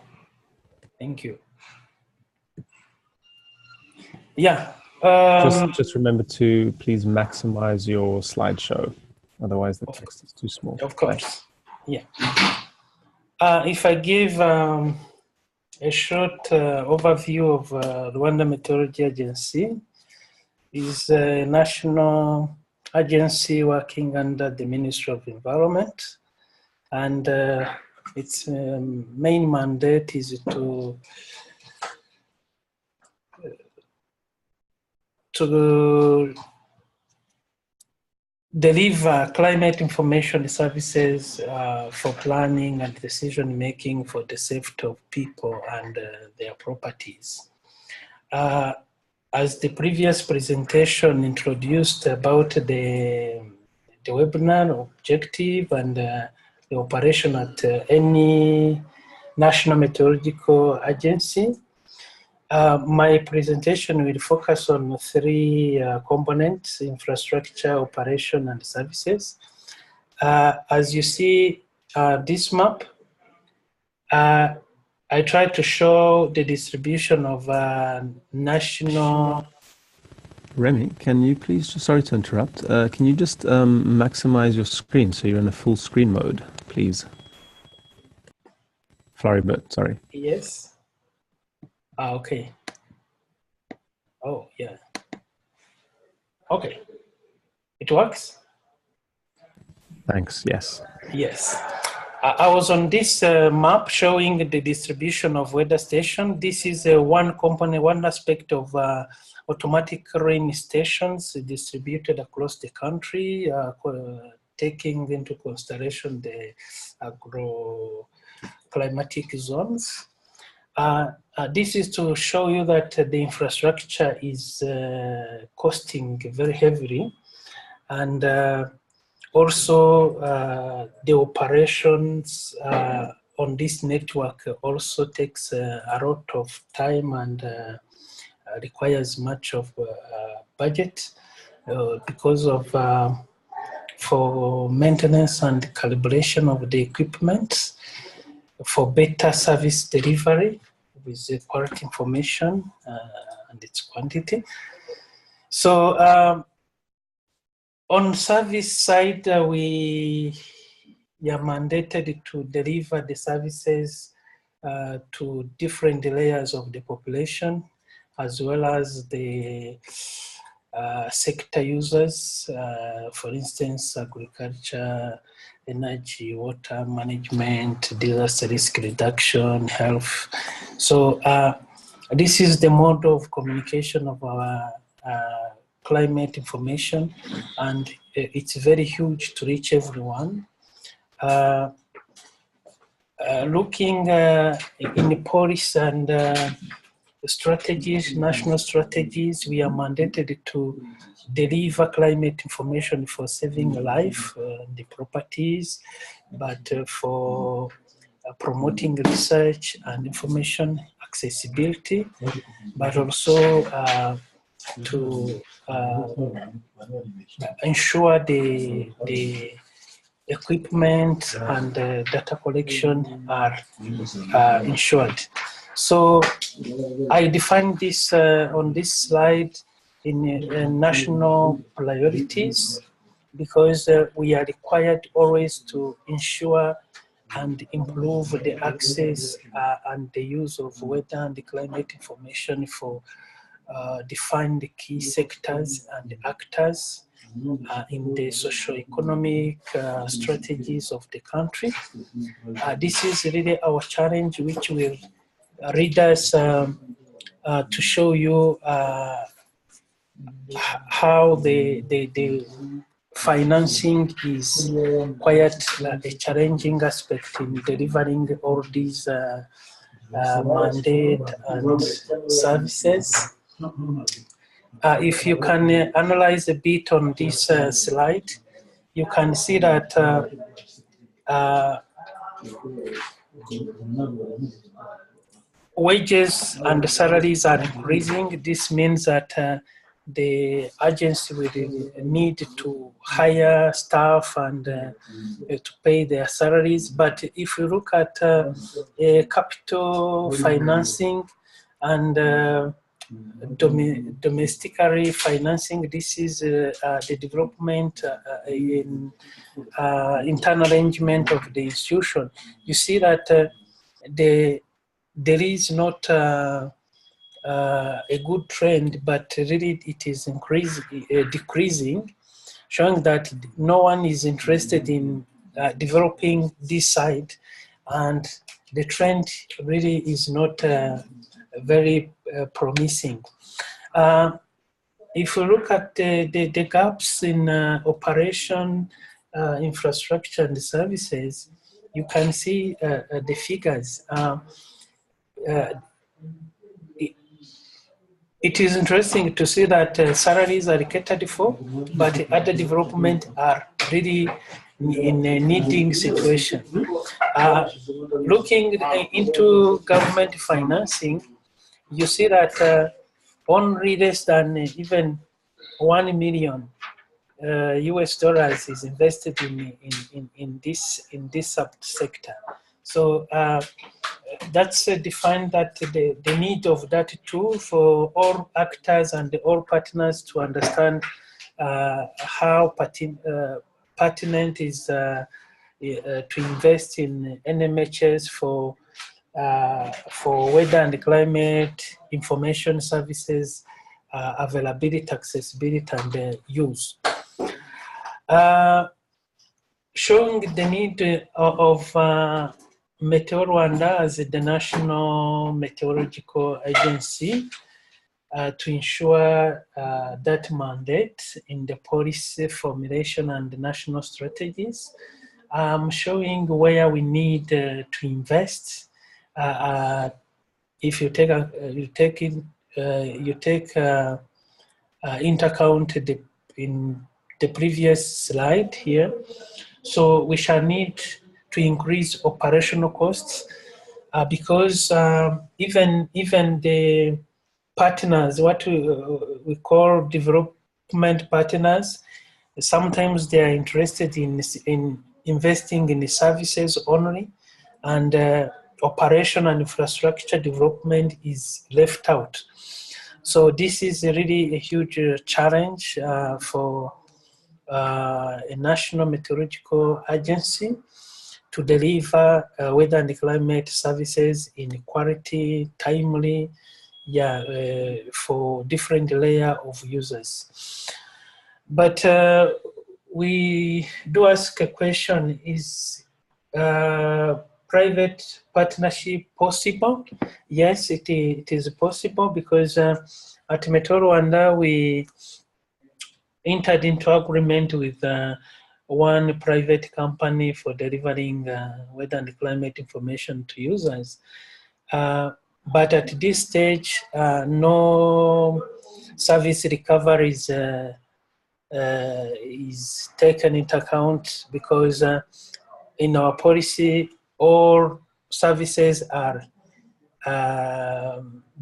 thank you. Yeah. Just remember to please maximize your slideshow. Otherwise, the text is too small. Of course. Yeah. If I give a short overview of Rwanda Meteorology Agency, is a national agency working under the Ministry of Environment, and its main mandate is to deliver climate information services for planning and decision making for the safety of people and their properties. As the previous presentation introduced about the webinar objective and the operation at any national meteorological agency, my presentation will focus on three components: infrastructure, operation, and services. As you see this map, I try to show the distribution of national... Rémi, can you please, sorry to interrupt, can you just maximize your screen so you're in a full screen mode, please? Floribert, sorry. Yes. Okay. Oh, yeah. Okay. It works? Thanks, yes. Yes. I was on this map showing the distribution of weather station. This is one component, one aspect of automatic rain stations distributed across the country, taking into consideration the agro-climatic zones. This is to show you that the infrastructure is costing very heavily, and also the operations on this network also takes a lot of time and requires much of budget because of for maintenance and calibration of the equipment, for better service delivery with the quality information and its quantity. So on service side, we are mandated to deliver the services to different layers of the population, as well as the sector users, for instance, agriculture, energy, water management, disaster risk reduction, health. So this is the mode of communication of our climate information, and it's very huge to reach everyone. Looking in the policy and strategies, national strategies, we are mandated to deliver climate information for saving life, the properties, but for promoting research and information accessibility, but also to ensure the equipment and data collection are ensured. So I define this on this slide in national priorities, because we are required always to ensure and improve the access and the use of weather and the climate information for define the key sectors and the actors in the socio-economic strategies of the country. This is really our challenge, which will read us to show you how the financing is quite a challenging aspect in delivering all these mandate and services. If you can analyze a bit on this slide, you can see that wages and salaries are increasing. This means that the agency will need to hire staff and to pay their salaries. But if you look at capital financing and domestically financing, this is the development in internal arrangement of the institution. You see that there is not a good trend, but really it is decreasing, showing that no one is interested in developing this side, and the trend really is not very promising. If you look at the gaps in operation, infrastructure and services, you can see the figures. It is interesting to see that salaries are catered for, but other development are really in a needing situation. Looking into government financing, you see that only less than even $1 million US dollars is invested in this subsector. So that's defined that the need of that tool for all actors and all partners to understand how pertinent is to invest in NMHS for weather and climate information services, availability, accessibility, and use. showing the need of Meteo Rwanda as the national meteorological agency to ensure that mandate in the policy formulation and the national strategies. Showing where we need to invest. If you take into account in the previous slide here, so we shall need to increase operational costs because even the partners, what we call development partners, sometimes they are interested in investing in the services only, and operation and infrastructure development is left out. So this is really a huge challenge for a national meteorological agency to deliver weather and climate services in quality, timely, for different layer of users. But we do ask a question, is private partnership possible? Yes, it is possible, because at Meteo Rwanda we entered into agreement with one private company for delivering weather and climate information to users. But at this stage, no service recovery is taken into account, because in our policy, all services are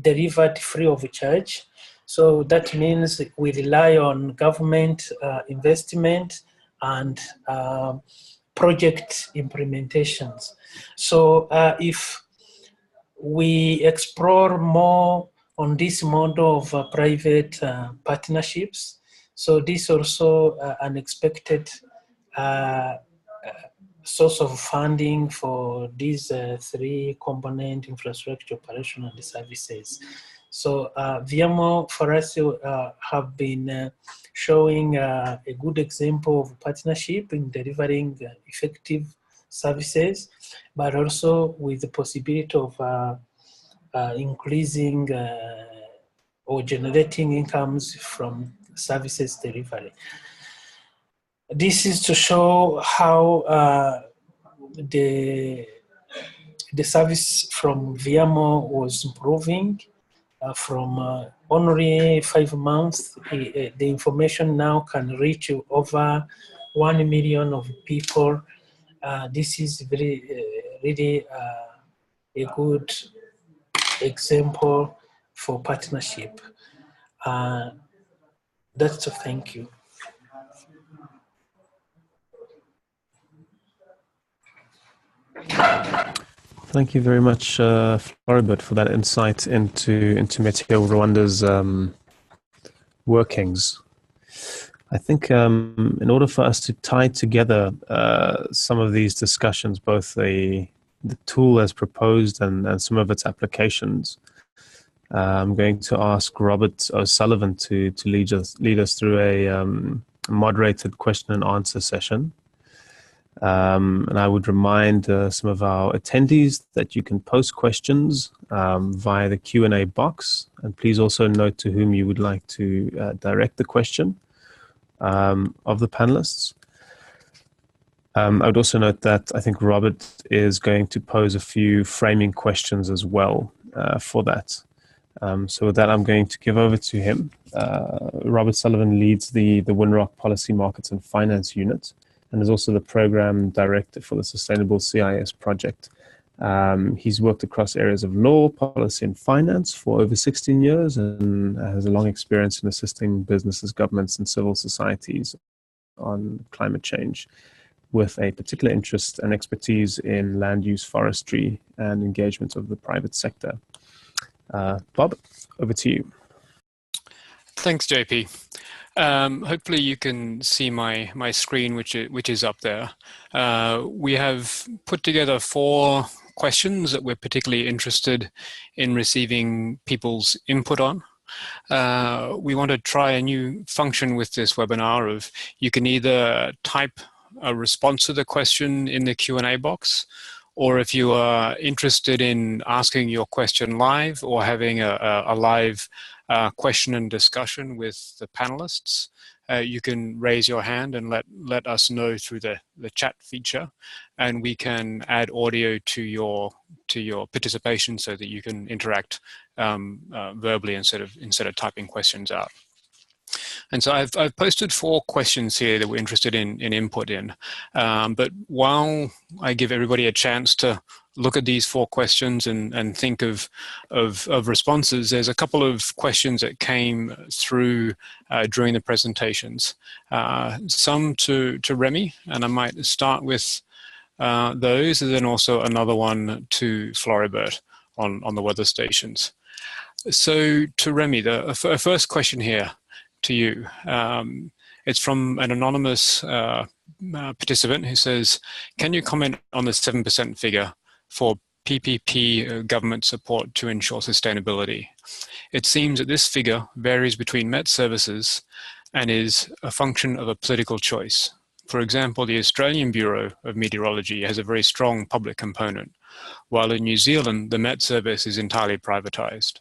delivered free of charge. So that means we rely on government investment and project implementations. So if we explore more on this model of private partnerships, so this also an expected source of funding for these three component: infrastructure, operation, and the services. So VMO for us have been showing a good example of partnership in delivering effective services, but also with the possibility of increasing or generating incomes from services delivery. This is to show how the service from VMO was improving from only 5 months. The information now can reach over 1 million of people. This is really a good example for partnership. That's a thank you. Thank you very much, Floribert, for that insight into Meteo Rwanda's workings. I think in order for us to tie together some of these discussions, both the tool as proposed and some of its applications, I'm going to ask Robert O'Sullivan to lead us through a moderated question and answer session. And I would remind some of our attendees that you can post questions via the Q&A box, and please also note to whom you would like to direct the question of the panelists. I would also note that I think Robert is going to pose a few framing questions as well for that. So with that, I'm going to give over to him. Robert Sullivan leads the Winrock Policy Markets and Finance Unit, and is also the program director for the Sustainable CIS project. He's worked across areas of law, policy, and finance for over 16 years, and has a long experience in assisting businesses, governments, and civil societies on climate change, with a particular interest and expertise in land use, forestry, and engagement of the private sector. Bob, over to you. Thanks, JP. Hopefully you can see my screen, which is up there. We have put together 4 questions that we're particularly interested in receiving people's input on. We want to try a new function with this webinar of you can either type a response to the question in the Q&A box, or if you are interested in asking your question live or having a live question and discussion with the panelists, you can raise your hand and let us know through the chat feature, and we can add audio to your participation so that you can interact verbally instead of typing questions out. And so I've posted 4 questions here that we're interested in input in. But while I give everybody a chance to look at these 4 questions and think of responses, there's a couple of questions that came through during the presentations. Some to Rémi, and I might start with those, and then also another one to Floribert on the weather stations. So to Rémi, the first question here to you. It's from an anonymous participant who says, can you comment on the 7% figure for PPP government support to ensure sustainability? It seems that this figure varies between Met services and is a function of a political choice. For example, the Australian Bureau of Meteorology has a very strong public component, while in New Zealand, the Met service is entirely privatized.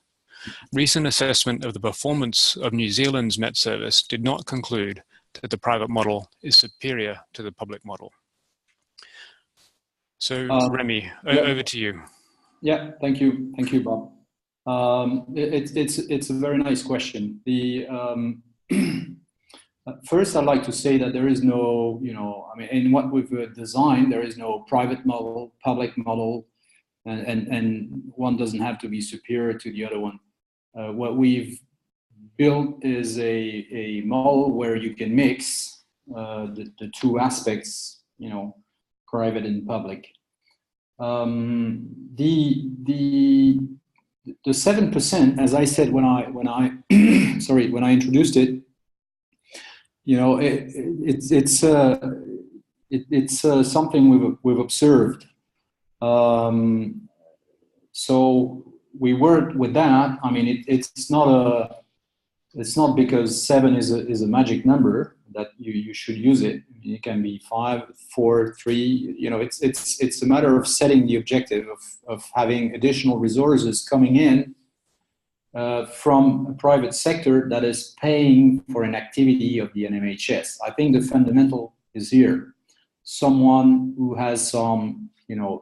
Recent assessment of the performance of New Zealand's Met service did not conclude that the private model is superior to the public model. So, Rémi, over to you. Yeah, thank you, Bob. It's a very nice question. First, I'd like to say that there is no, in what we've designed, there is no private model, public model, and one doesn't have to be superior to the other one. What we've built is a model where you can mix the 2 aspects, private and public. The 7%, as I said when I sorry, when I introduced it, it's something we've observed. So we worked with that. I mean, it's not because 7 is a magic number that you should use it. I mean, it can be 5, 4, 3. It's a matter of setting the objective of having additional resources coming in from a private sector that is paying for an activity of the NMHS. I think the fundamental is here. Someone who has some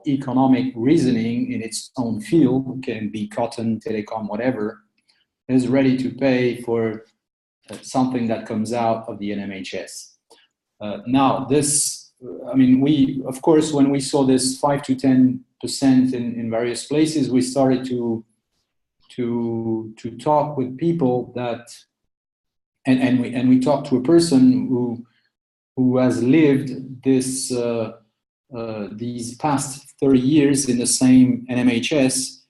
economic reasoning in its own field, can be cotton, telecom, whatever, is ready to pay for something that comes out of the NMHS. Now, we, of course, when we saw this 5 to 10% in various places, we started to talk with people that, and we talked to a person who has lived this these past 30 years in the same NMHS,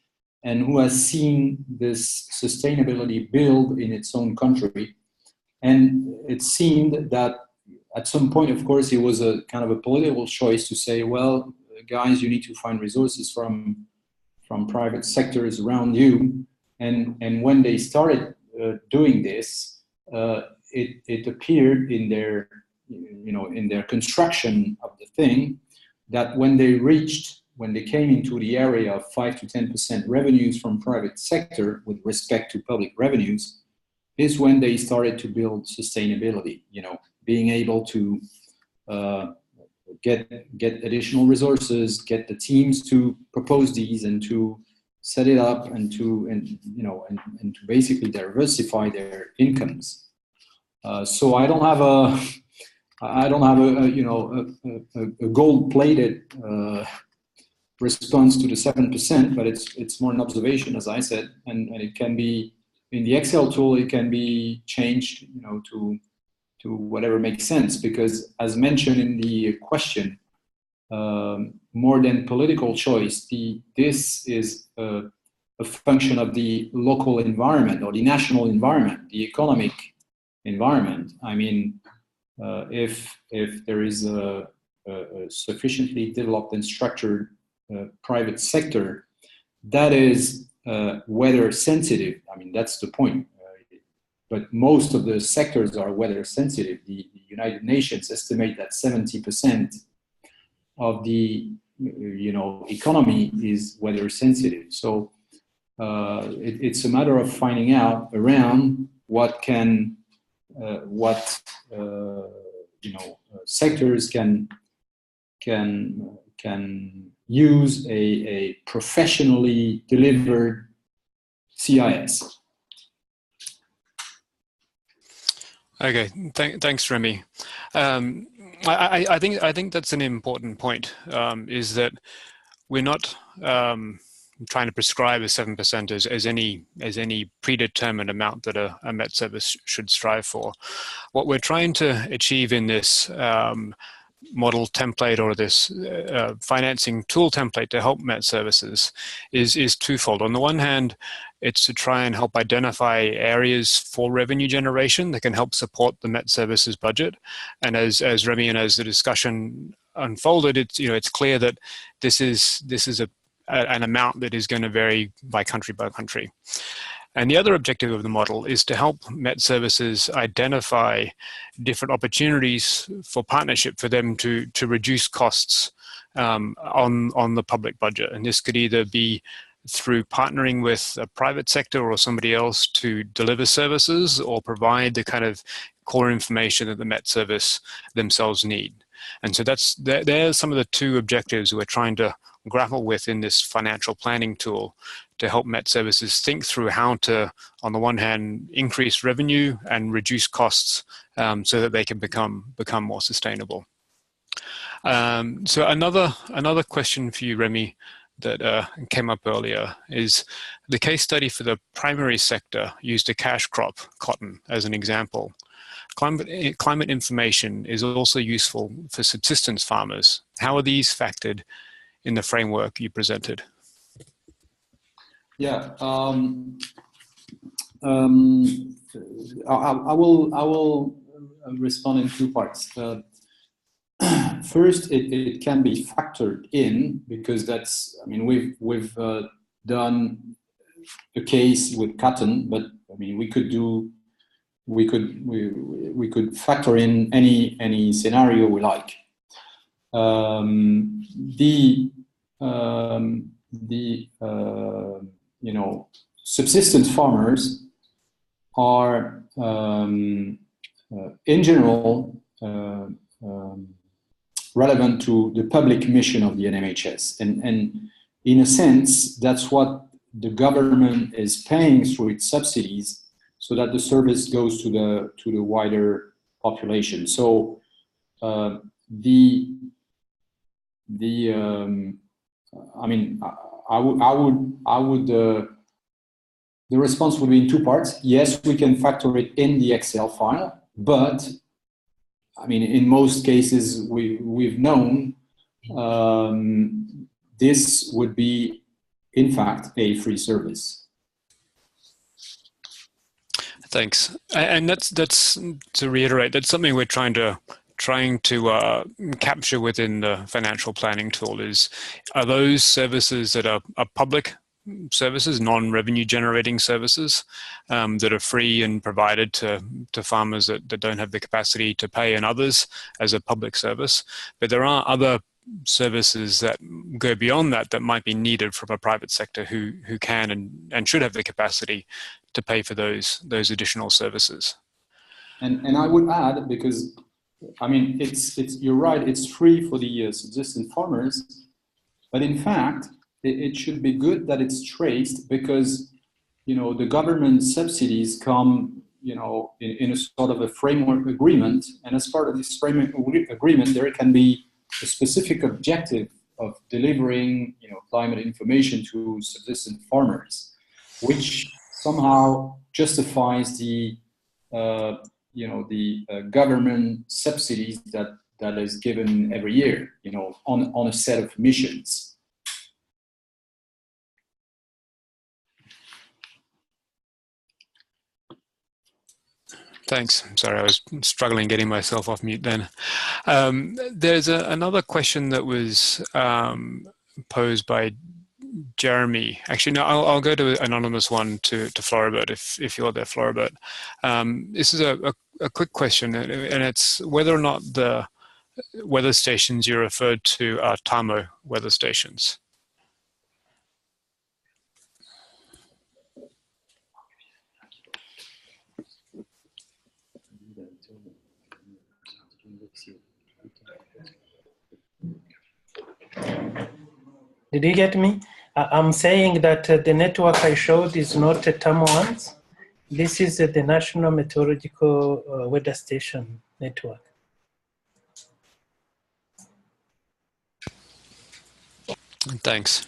and who has seen this sustainability build in its own country. And it seemed that at some point, of course, it was a kind of a political choice to say, well, guys, you need to find resources from private sectors around you. And when they started doing this, it appeared in their, in their construction of the thing, that when they came into the area of 5 to 10% revenues from private sector with respect to public revenues, is when they started to build sustainability, being able to get additional resources, get the teams to propose these and to set it up and to basically diversify their incomes. So I don't have a gold-plated response to the 7%, but it's more an observation, as I said, and it can be in the Excel tool. It can be changed, to whatever makes sense, because as mentioned in the question, more than political choice, this is a function of the local environment or the national environment, the economic environment. I mean, if there is a sufficiently developed and structured private sector that is weather sensitive, I mean, that's the point. But most of the sectors are weather sensitive. The United Nations estimate that 70% of the economy is weather sensitive. So it's a matter of finding out around what sectors can use a professionally delivered CIS. Okay, thanks, Rémi. I think that's an important point. Is that we're not trying to prescribe a 7% as any predetermined amount that a Met service should strive for. What we're trying to achieve in this model template, or this financing tool template to help Met services, is twofold. On the one hand, it's to try and help identify areas for revenue generation that can help support the Met services budget. And as Rémi and as the discussion unfolded, it's clear that this is an amount that is going to vary by country. And the other objective of the model is to help Met services identify different opportunities for partnership for them to reduce costs on the public budget. And this could either be through partnering with a private sector or somebody else to deliver services, or provide the kind of core information that the Met service themselves need. And so they're some of the two objectives we're trying to grapple with in this financial planning tool, to help Met services think through how to, on the one hand, increase revenue and reduce costs, so that they can become more sustainable. So another question for you, Rémi, that came up earlier is the case study for the primary sector used a cash crop, cotton, as an example. Climate information is also useful for subsistence farmers. How are these factored in the framework you presented? Yeah, I will respond in two parts. First, it can be factored in, because we've done a case with cotton, but we could factor in any scenario we like. Subsistence farmers are in general relevant to the public mission of the NMHS, and in a sense that's what the government is paying through its subsidies, so that the service goes to the wider population. So the response would be in two parts. Yes, we can factor it in the Excel file, but in most cases we've known this would be in fact a free service. Thanks. And that's to reiterate, that's something we're trying to capture within the financial planning tool. Are those services that are public services, non-revenue generating services, that are free and provided to farmers that don't have the capacity to pay, and others as a public service. But there are other services that go beyond that might be needed from a private sector who can and should have the capacity to pay for those additional services. And I would add, because it's you're right, it's free for the subsistence farmers, but in fact it should be good that it's traced, because the government subsidies come in a sort of a framework agreement, and as part of this framework agreement there can be a specific objective of delivering climate information to subsistence farmers, which somehow justifies the government subsidies that is given every year, on a set of missions. Thanks. Sorry, I was struggling getting myself off mute then. There's another question that was posed by Jeremy. Actually, no, I'll go to an anonymous one to Floribert, if you're there, Floribert. This is a a quick question, and it's whether or not the weather stations you referred to are TAMO weather stations. Did you get me? I'm saying that the network I showed is not a TAMO ones. This is the National Meteorological Weather Station network. Thanks.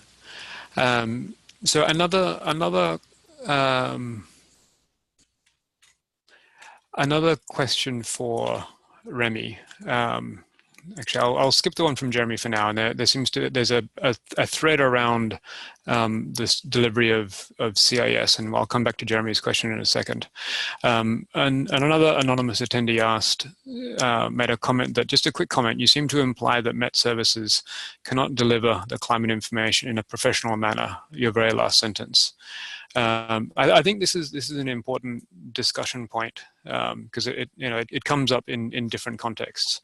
So another question for Rémi. Actually, I'll skip the one from Jeremy for now. And there's a thread around this delivery of CIS, and I'll come back to Jeremy's question in a second. And another anonymous attendee made a comment that, just a quick comment, you seem to imply that Met Services cannot deliver the climate information in a professional manner. Your very last sentence. I think this is an important discussion point because it comes up in different contexts.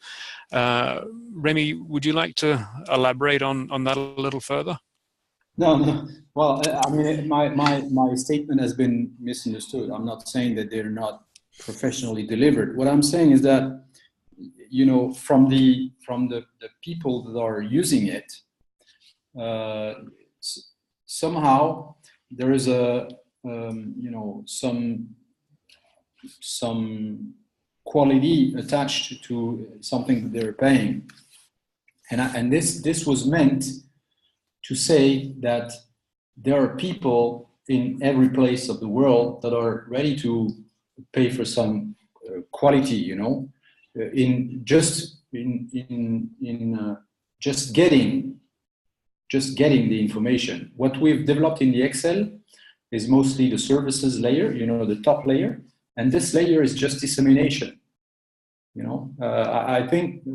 Rémi, would you like to elaborate on that a little further? No. Well, I mean, my statement has been misunderstood. I'm not saying that they're not professionally delivered. What I'm saying is that, from the people that are using it, somehow there is some quality attached to something that they're paying, and this was meant to say that there are people in every place of the world that are ready to pay for some quality, in just getting the information. What we've developed in the Excel is mostly the services layer, the top layer, and this layer is just dissemination. I think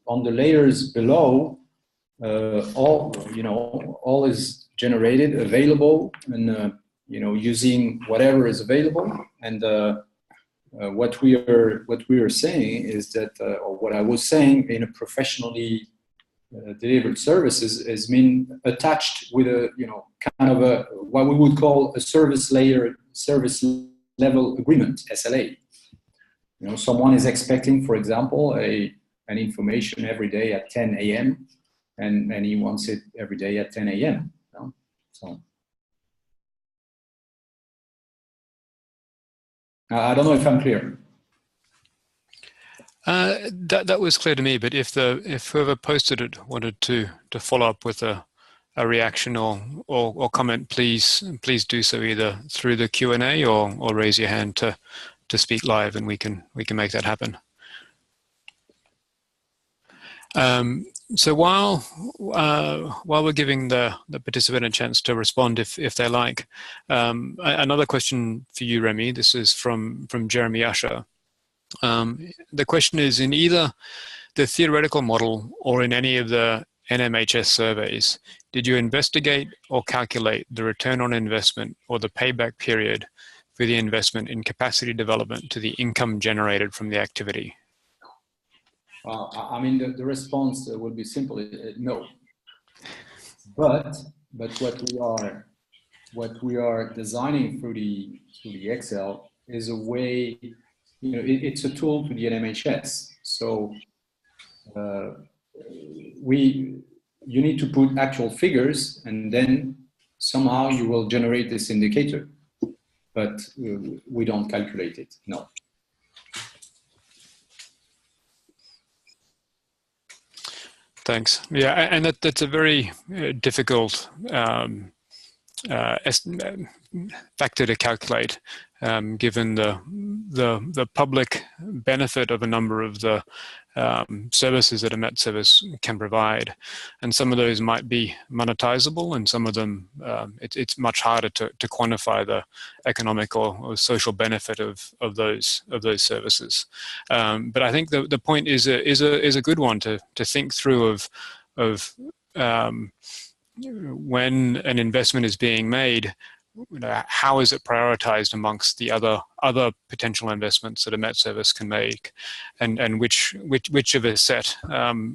on the layers below, all is generated, available, and using whatever is available. And what we are saying is that, or what I was saying, in a professionally delivered services is been attached with a kind of a what we would call a service level agreement, SLA. Someone is expecting, for example, an information every day at 10 a.m. and he wants it every day at 10 a.m. So I don't know if I'm clear. That was clear to me, but if whoever posted it wanted to follow up with a reaction or comment, please do so either through the Q&A or raise your hand to speak live, and we can make that happen. So while we're giving the participant a chance to respond if they like, another question for you, Rémi. This is from Jeremy Usher. The question is, in either the theoretical model or in any of the NMHS surveys, did you investigate or calculate the return on investment or the payback period for the investment in capacity development to the income generated from the activity? Well, I mean, the response would be simple, no. But what we are designing through the Excel is a way. It's a tool to the NMHS. So you need to put actual figures, and then somehow you will generate this indicator. But we don't calculate it, no. Thanks. Yeah, and that's a very difficult factor to calculate, given the public benefit of a number of the services that a Met Service can provide, and some of those might be monetizable, and some of them it's much harder to quantify the economic or social benefit of those services. But I think the point is a good one to think through of when an investment is being made, how is it prioritized amongst the other potential investments that a Met Service can make, and which of a set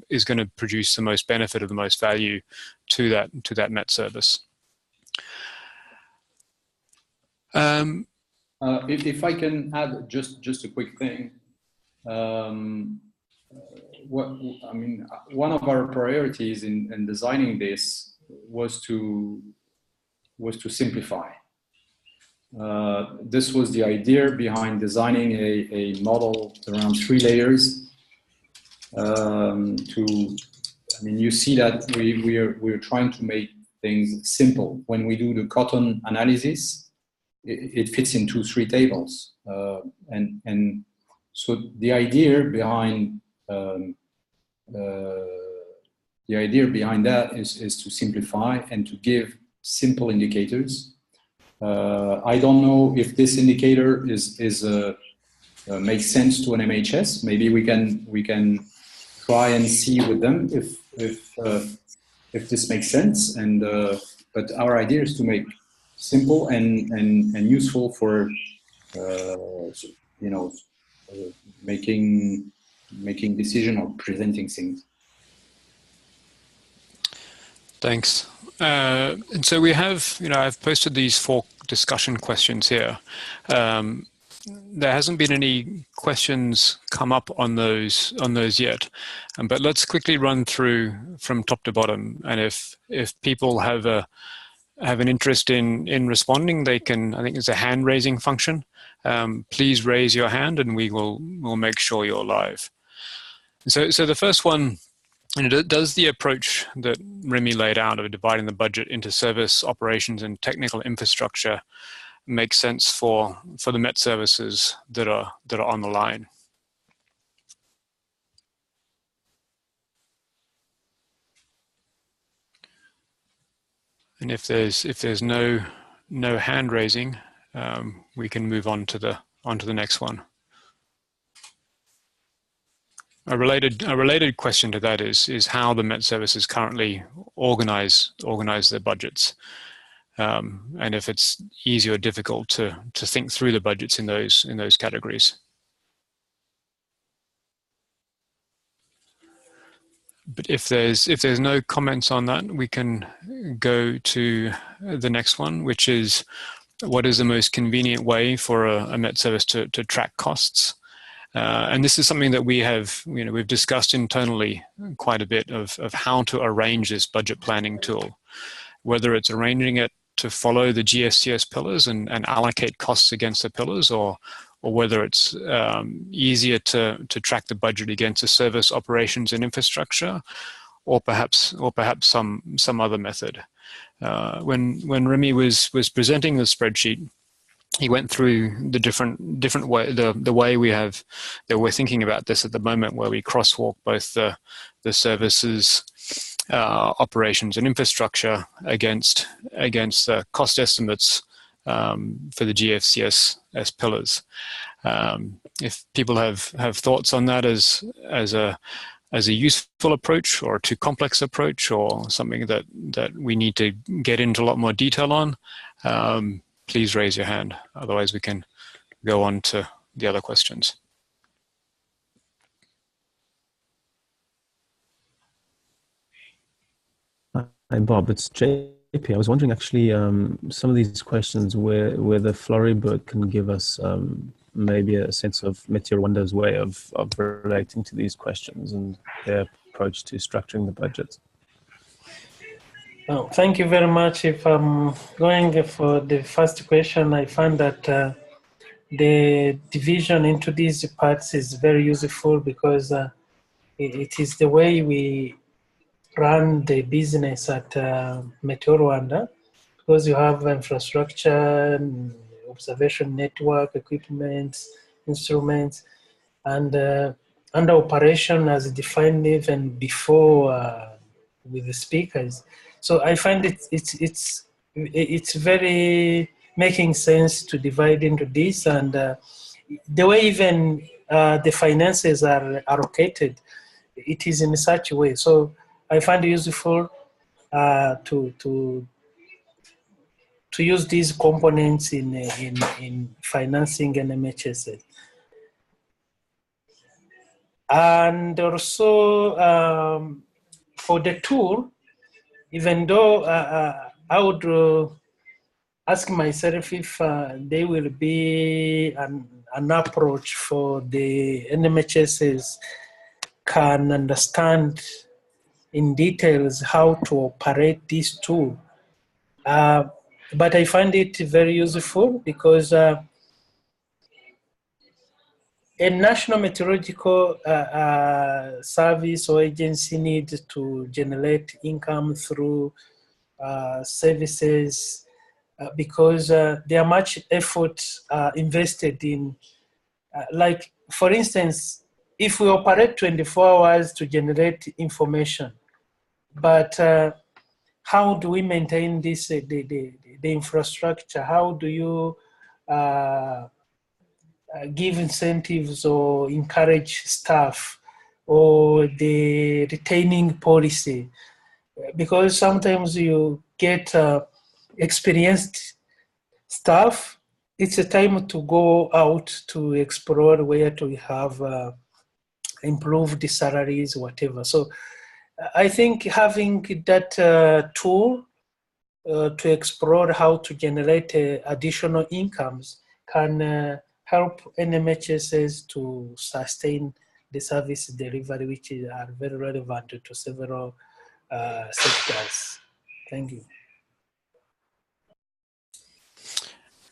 is going to produce the most benefit or the most value to that Met Service. If I can add just a quick thing, one of our priorities in designing this was to simplify. This was the idea behind designing a model around 3 layers. You see that we're trying to make things simple. When we do the cotton analysis, it fits into 3 tables, and so the idea behind that is to simplify and to give simple indicators. I don't know if this indicator makes sense to an MHS. Maybe we can try and see with them if this makes sense. And but our idea is to make simple and useful for making decision or presenting things. Thanks. And so we have, I've posted these 4 discussion questions here. There hasn't been any questions come up on those yet, but let's quickly run through from top to bottom. And if people have an interest in responding, they can. I think there's a hand raising function. Please raise your hand, and we'll make sure you're live. So the first one. Does the approach that Rémi laid out of dividing the budget into service, operations, and technical infrastructure make sense for the Met Services that are on the line? And if there's no hand raising, we can move on to the next one. A related question to that is how the Met Services currently organize their budgets, and if it's easy or difficult to think through the budgets in those categories. But if there's no comments on that, we can go to the next one, which is what is the most convenient way for a Met Service to track costs. And this is something that we've discussed internally quite a bit of how to arrange this budget planning tool, whether it's arranging it to follow the GFCS pillars and allocate costs against the pillars, or whether it's easier to track the budget against the service, operations, and infrastructure, or perhaps some other method. When Rémi was presenting the spreadsheet, he went through the different way, the way we're thinking about this at the moment, where we crosswalk both the services, operations, and infrastructure against the cost estimates for the GFCS pillars. If people have thoughts on that as a useful approach, or a too complex approach, or something that we need to get into a lot more detail on, please raise your hand. Otherwise, we can go on to the other questions. Hi, Bob. It's JP. I was wondering, actually, some of these questions whether Floribert can give us maybe a sense of Meteo Rwanda's way of relating to these questions and their approach to structuring the budget. Oh, thank you very much. If I'm going for the first question, I find that the division into these parts is very useful, because it is the way we run the business at Meteo Rwanda, because you have infrastructure, observation network, equipment, instruments, and under operation as defined even before with the speakers. So I find it's very making sense to divide into this, and the way even the finances are allocated, it is in such a way. So I find it useful to to use these components in financing NMHS. And also for the tool, even though I would ask myself if there will be an approach for the NMHSs can understand in details how to operate this tool. But I find it very useful because a national meteorological service or agency needs to generate income through services because there are much effort invested in, like for instance, if we operate 24 hours to generate information, but how do we maintain this, the infrastructure? How do you give incentives or encourage staff or the retaining policy? Because sometimes you get experienced staff, it's a time to go out to explore where to have improved salaries, whatever. So I think having that tool to explore how to generate additional incomes can help NMHSs to sustain the service delivery, which are very relevant to several sectors. Thank you.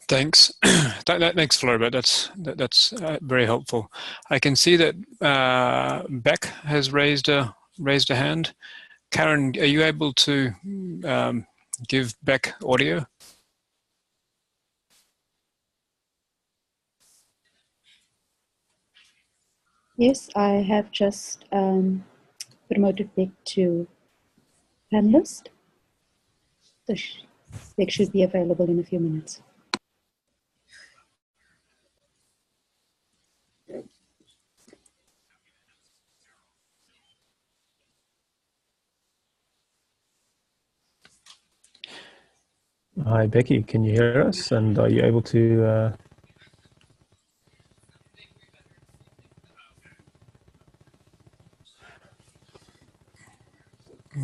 Thanks. Thanks, Floribert. That's very helpful. I can see that Beck has raised a hand. Karen, are you able to give Beck audio? Yes, I have just promoted Beck to panelist. So Beck should be available in a few minutes. Hi, Becky, can you hear us? And are you able to...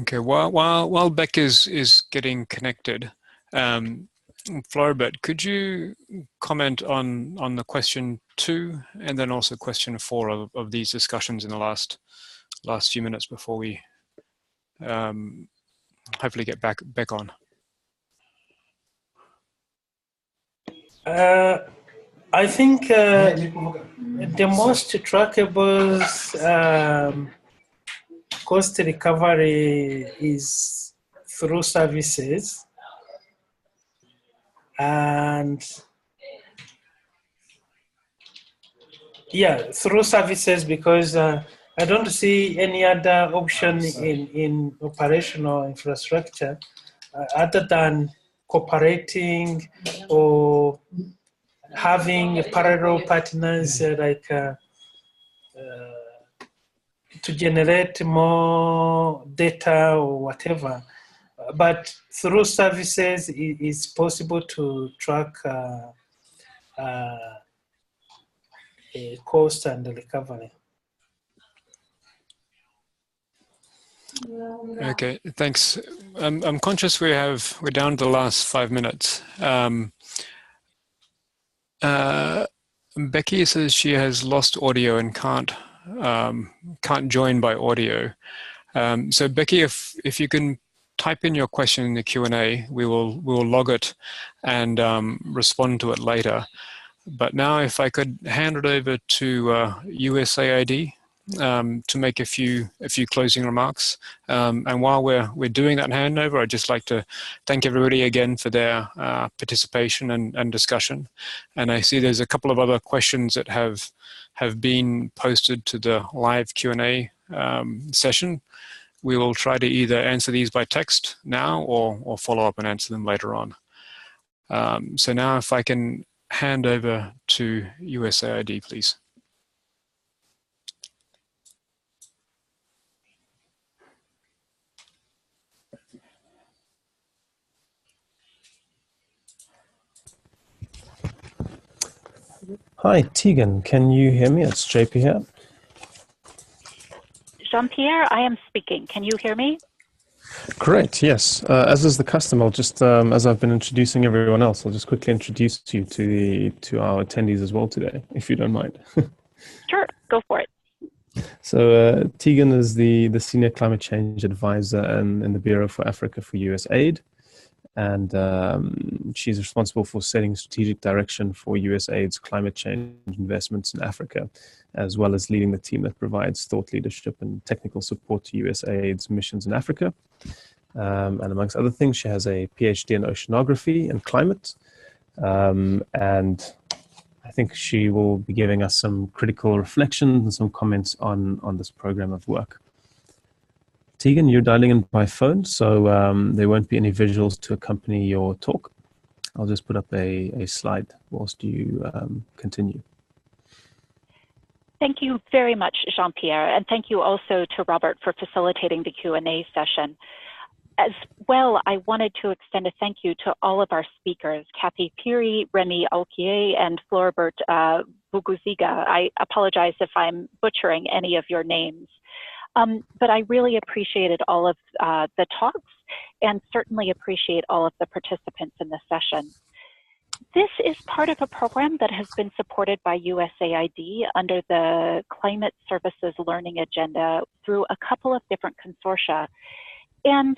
Okay, while Beck is getting connected, Floribert, could you comment on the question 2 and then also question 4 of these discussions in the last few minutes before we hopefully get back on? I think the most trackable cost recovery is through services, and yeah, through services, because I don't see any other option in operational infrastructure other than cooperating or having parallel partners to generate more data or whatever. But through services, it's possible to track cost and recovery. Okay, thanks. I'm conscious we're down to the last 5 minutes. Becky says she has lost audio and can't join by audio. So Becky, if you can type in your question in the Q&A, we will log it and respond to it later. But now, if I could hand it over to USAID to make a few closing remarks. And while we're doing that handover, I'd just like to thank everybody again for their participation and discussion. And I see there's a couple of other questions that have been posted to the live Q&A session. We will try to either answer these by text now or follow up and answer them later on. So now if I can hand over to USAID, please. Hi, Tegan. Can you hear me? It's JP here. Jean-Pierre, I am speaking. Can you hear me? Great, yes. As is the custom, I'll just, as I've been introducing everyone else, I'll just quickly introduce you to our attendees as well today, if you don't mind. Sure, go for it. So Tegan is the Senior Climate Change Advisor in the Bureau for Africa for USAID. And she's responsible for setting strategic direction for USAID's climate change investments in Africa, as well as leading the team that provides thought leadership and technical support to USAID's missions in Africa. And amongst other things, she has a PhD in oceanography and climate. And I think she will be giving us some critical reflections and some comments on this program of work. Tegan, you're dialing in by phone, so there won't be any visuals to accompany your talk. I'll just put up a slide whilst you continue. Thank you very much, Jean-Pierre, and thank you also to Robert for facilitating the Q&A session. As well, I wanted to extend a thank you to all of our speakers, Cathy Phiri, Rémi, Alquier, and Floribert Vuguziga. I apologize if I'm butchering any of your names. But I really appreciated all of the talks and certainly appreciate all of the participants in the session. This is part of a program that has been supported by USAID under the Climate Services Learning Agenda through a couple of different consortia. And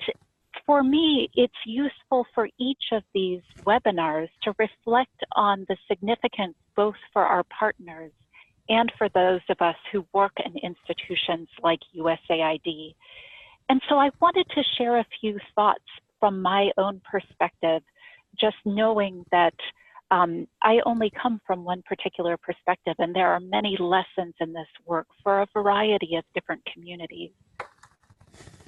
for me, it's useful for each of these webinars to reflect on the significance both for our partners and for those of us who work in institutions like USAID. And so I wanted to share a few thoughts from my own perspective, just knowing that I only come from one particular perspective, and there are many lessons in this work for a variety of different communities.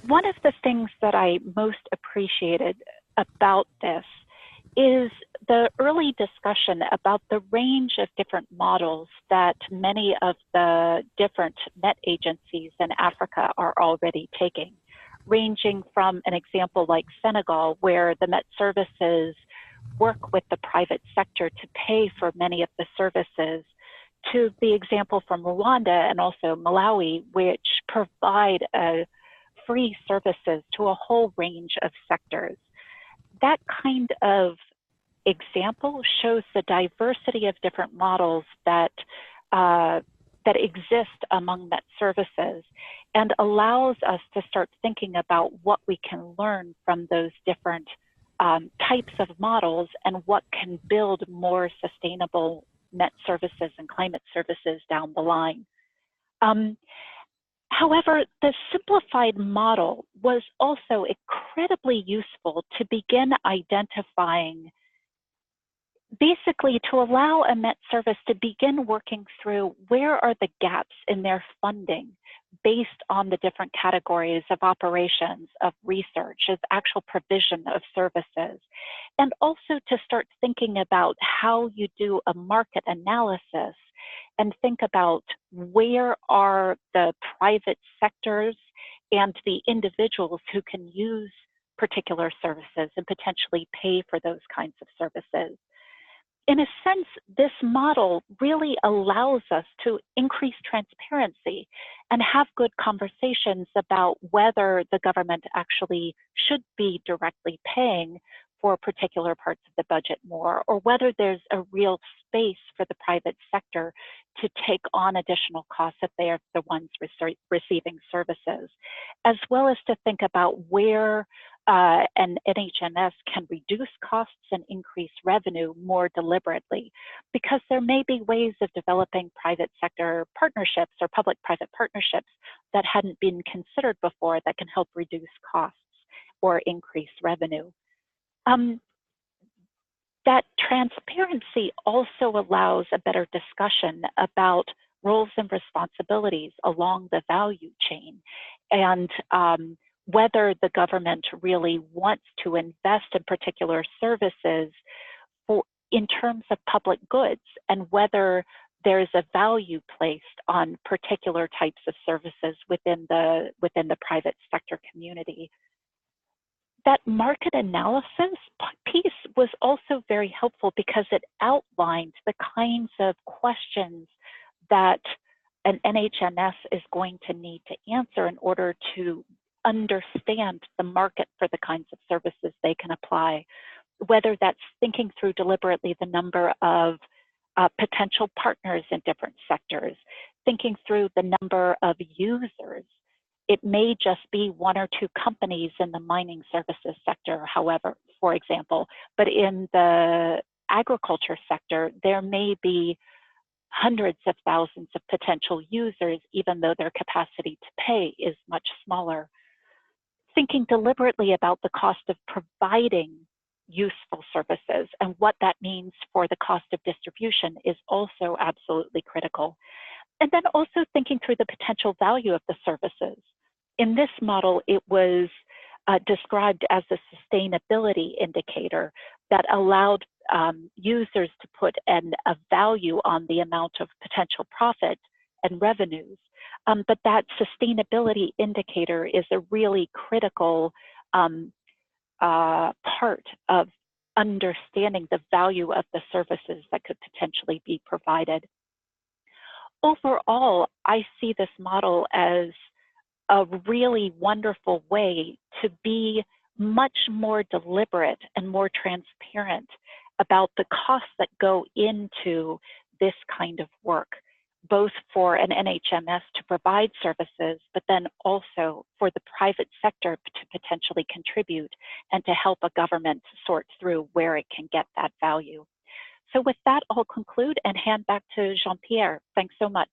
One of the things that I most appreciated about this is the early discussion about the range of different models that many of the different Met agencies in Africa are already taking, ranging from an example like Senegal, where the Met services work with the private sector to pay for many of the services, to the example from Rwanda and also Malawi, which provide free services to a whole range of sectors. That kind of example shows the diversity of different models that exist among Met services and allows us to start thinking about what we can learn from those different types of models and what can build more sustainable Met services and climate services down the line. However, the simplified model was also incredibly useful to begin identifying, basically to allow a Met service to begin working through where are the gaps in their funding based on the different categories of operations, of research, of actual provision of services, and also to start thinking about how you do a market analysis and think about where are the private sectors and the individuals who can use particular services and potentially pay for those kinds of services. In a sense, this model really allows us to increase transparency and have good conversations about whether the government actually should be directly paying for particular parts of the budget more, or whether there's a real space for the private sector to take on additional costs if they are the ones receiving services, as well as to think about where an NHMS can reduce costs and increase revenue more deliberately, because there may be ways of developing private sector partnerships or public-private partnerships that hadn't been considered before that can help reduce costs or increase revenue. That transparency also allows a better discussion about roles and responsibilities along the value chain, and whether the government really wants to invest in particular services in terms of public goods, and whether there's a value placed on particular types of services within the private sector community. that market analysis piece was also very helpful because it outlined the kinds of questions that an NHMS is going to need to answer in order to understand the market for the kinds of services they can apply, whether that's thinking through deliberately the number of potential partners in different sectors, thinking through the number of users. It may just be one or two companies in the mining services sector, however, for example, but in the agriculture sector, there may be hundreds of thousands of potential users, even though their capacity to pay is much smaller. Thinking deliberately about the cost of providing useful services and what that means for the cost of distribution is also absolutely critical. And then also thinking through the potential value of the services. In this model, it was described as a sustainability indicator that allowed users to put a value on the amount of potential profit and revenues. But that sustainability indicator is a really critical part of understanding the value of the services that could potentially be provided. Overall, I see this model as a really wonderful way to be much more deliberate and more transparent about the costs that go into this kind of work, both for an NHMS to provide services, but then also for the private sector to potentially contribute and to help a government sort through where it can get that value. So with that, I'll conclude and hand back to Jean-Pierre. Thanks so much.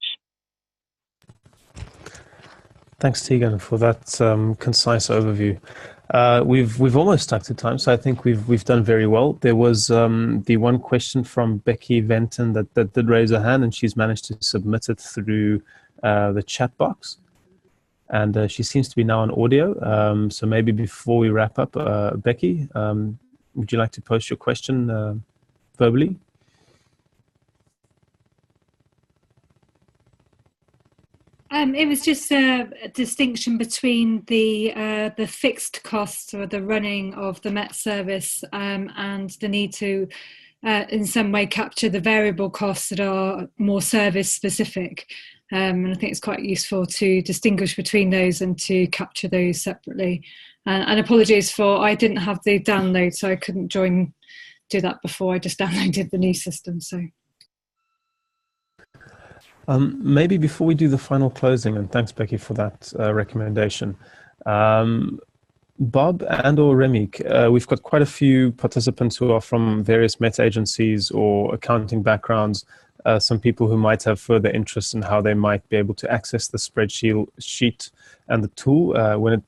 Thanks, Tegan, for that concise overview. We've almost stuck to time, so I think we've done very well. There was the one question from Becky Venton that did raise her hand, and she's managed to submit it through the chat box. And she seems to be now on audio. So maybe before we wrap up, Becky, would you like to post your question verbally? It was just a distinction between the fixed costs or the running of the Met service and the need to, in some way, capture the variable costs that are more service specific. And I think it's quite useful to distinguish between those and to capture those separately. And apologies for, I didn't have the download, so I couldn't do that before. I just downloaded the new system, so. Maybe before we do the final closing, and thanks, Becky, for that recommendation. Bob and or Rémi, we've got quite a few participants who are from various Met agencies or accounting backgrounds, some people who might have further interest in how they might be able to access the spreadsheet and the tool when it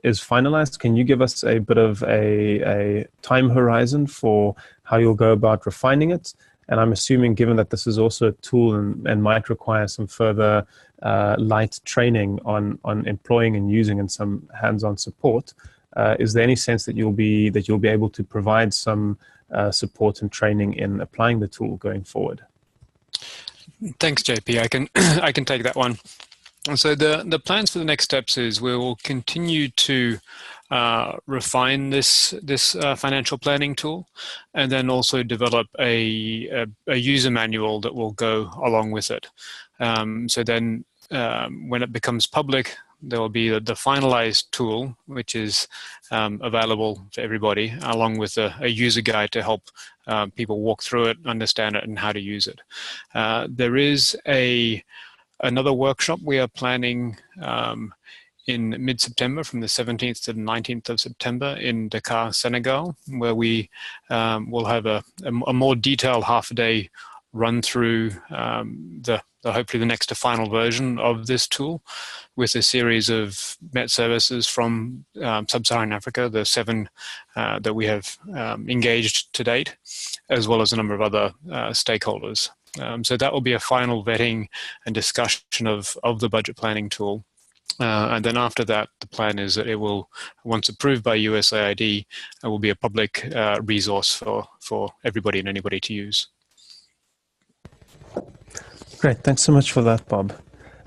is finalized. Can you give us a bit of a time horizon for how you'll go about refining it? And I'm assuming, given that this is also a tool and might require some further light training on employing and using and some hands-on support, is there any sense that you'll be able to provide some support and training in applying the tool going forward? Thanks, JP. I can take that one. So the plans for the next steps is we will continue to refine this financial planning tool, and then also develop a user manual that will go along with it. So then when it becomes public, there will be the finalized tool, which is available to everybody, along with a user guide to help people walk through it, understand it, and how to use it. There is another workshop we are planning in mid-September, from the 17th to the 19th of September in Dakar, Senegal, where we will have a more detailed half-a-day run through hopefully the next to final version of this tool, with a series of Met services from Sub-Saharan Africa, the 7 that we have engaged to date, as well as a number of other stakeholders. So that will be a final vetting and discussion of the budget planning tool. And then after that, the plan is that it will, once approved by USAID, it will be a public resource for everybody and anybody to use. Great, thanks so much for that, Bob.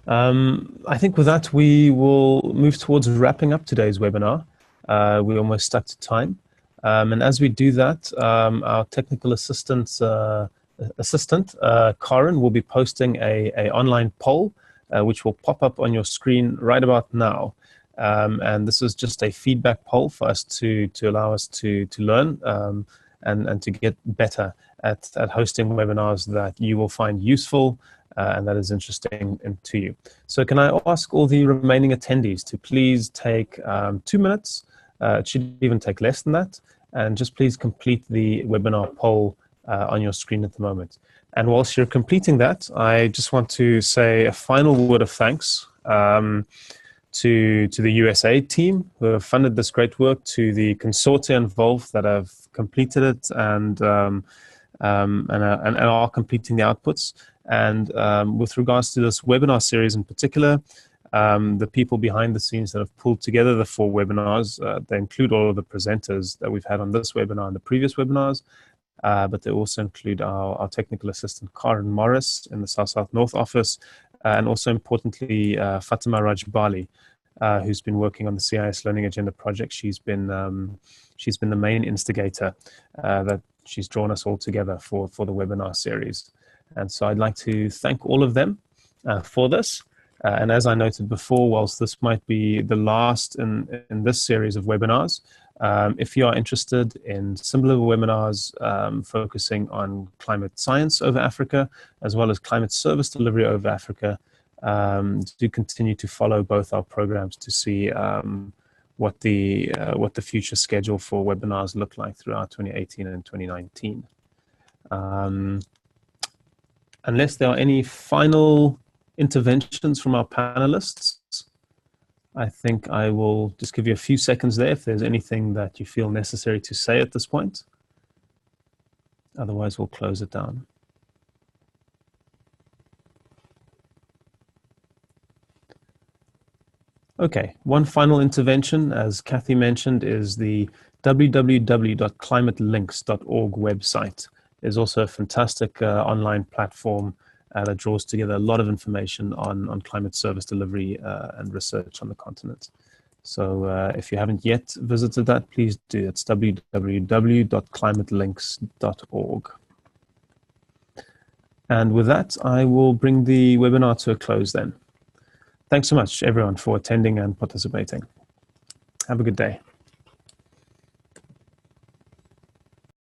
I think with that, we will move towards wrapping up today's webinar. We're almost stuck to time. And as we do that, our technical assistant, Karen, will be posting a online poll, which will pop up on your screen right about now. And this is just a feedback poll for us to allow us to learn and to get better at hosting webinars that you will find useful and that is interesting to you. So can I ask all the remaining attendees to please take 2 minutes, it should even take less than that, and just please complete the webinar poll on your screen at the moment. And whilst you're completing that, I just want to say a final word of thanks to the USAID team who have funded this great work, to the consortia involved that have completed it and are completing the outputs. And with regards to this webinar series in particular, the people behind the scenes that have pulled together the 4 webinars, they include all of the presenters that we've had on this webinar and the previous webinars, but they also include our technical assistant, Karen Morris, in the South North office, and also importantly, Fatima Rajbali, who's been working on the CIS Learning Agenda project. She's been the main instigator that she's drawn us all together for the webinar series. And so I'd like to thank all of them for this. And as I noted before, whilst this might be the last in this series of webinars, if you are interested in similar webinars focusing on climate science over Africa, as well as climate service delivery over Africa, do continue to follow both our programs to see what the future schedule for webinars look like throughout 2018 and 2019. Unless there are any final interventions from our panelists, I think I will just give you a few seconds there if there's anything that you feel necessary to say at this point. Otherwise, we'll close it down. Okay, one final intervention, as Cathy mentioned, is the www.climatelinks.org website. There's also a fantastic online platform that draws together a lot of information on climate service delivery and research on the continent. So if you haven't yet visited that, please do. It's www.climatelinks.org. And with that, I will bring the webinar to a close then. Thanks so much, everyone, for attending and participating. Have a good day.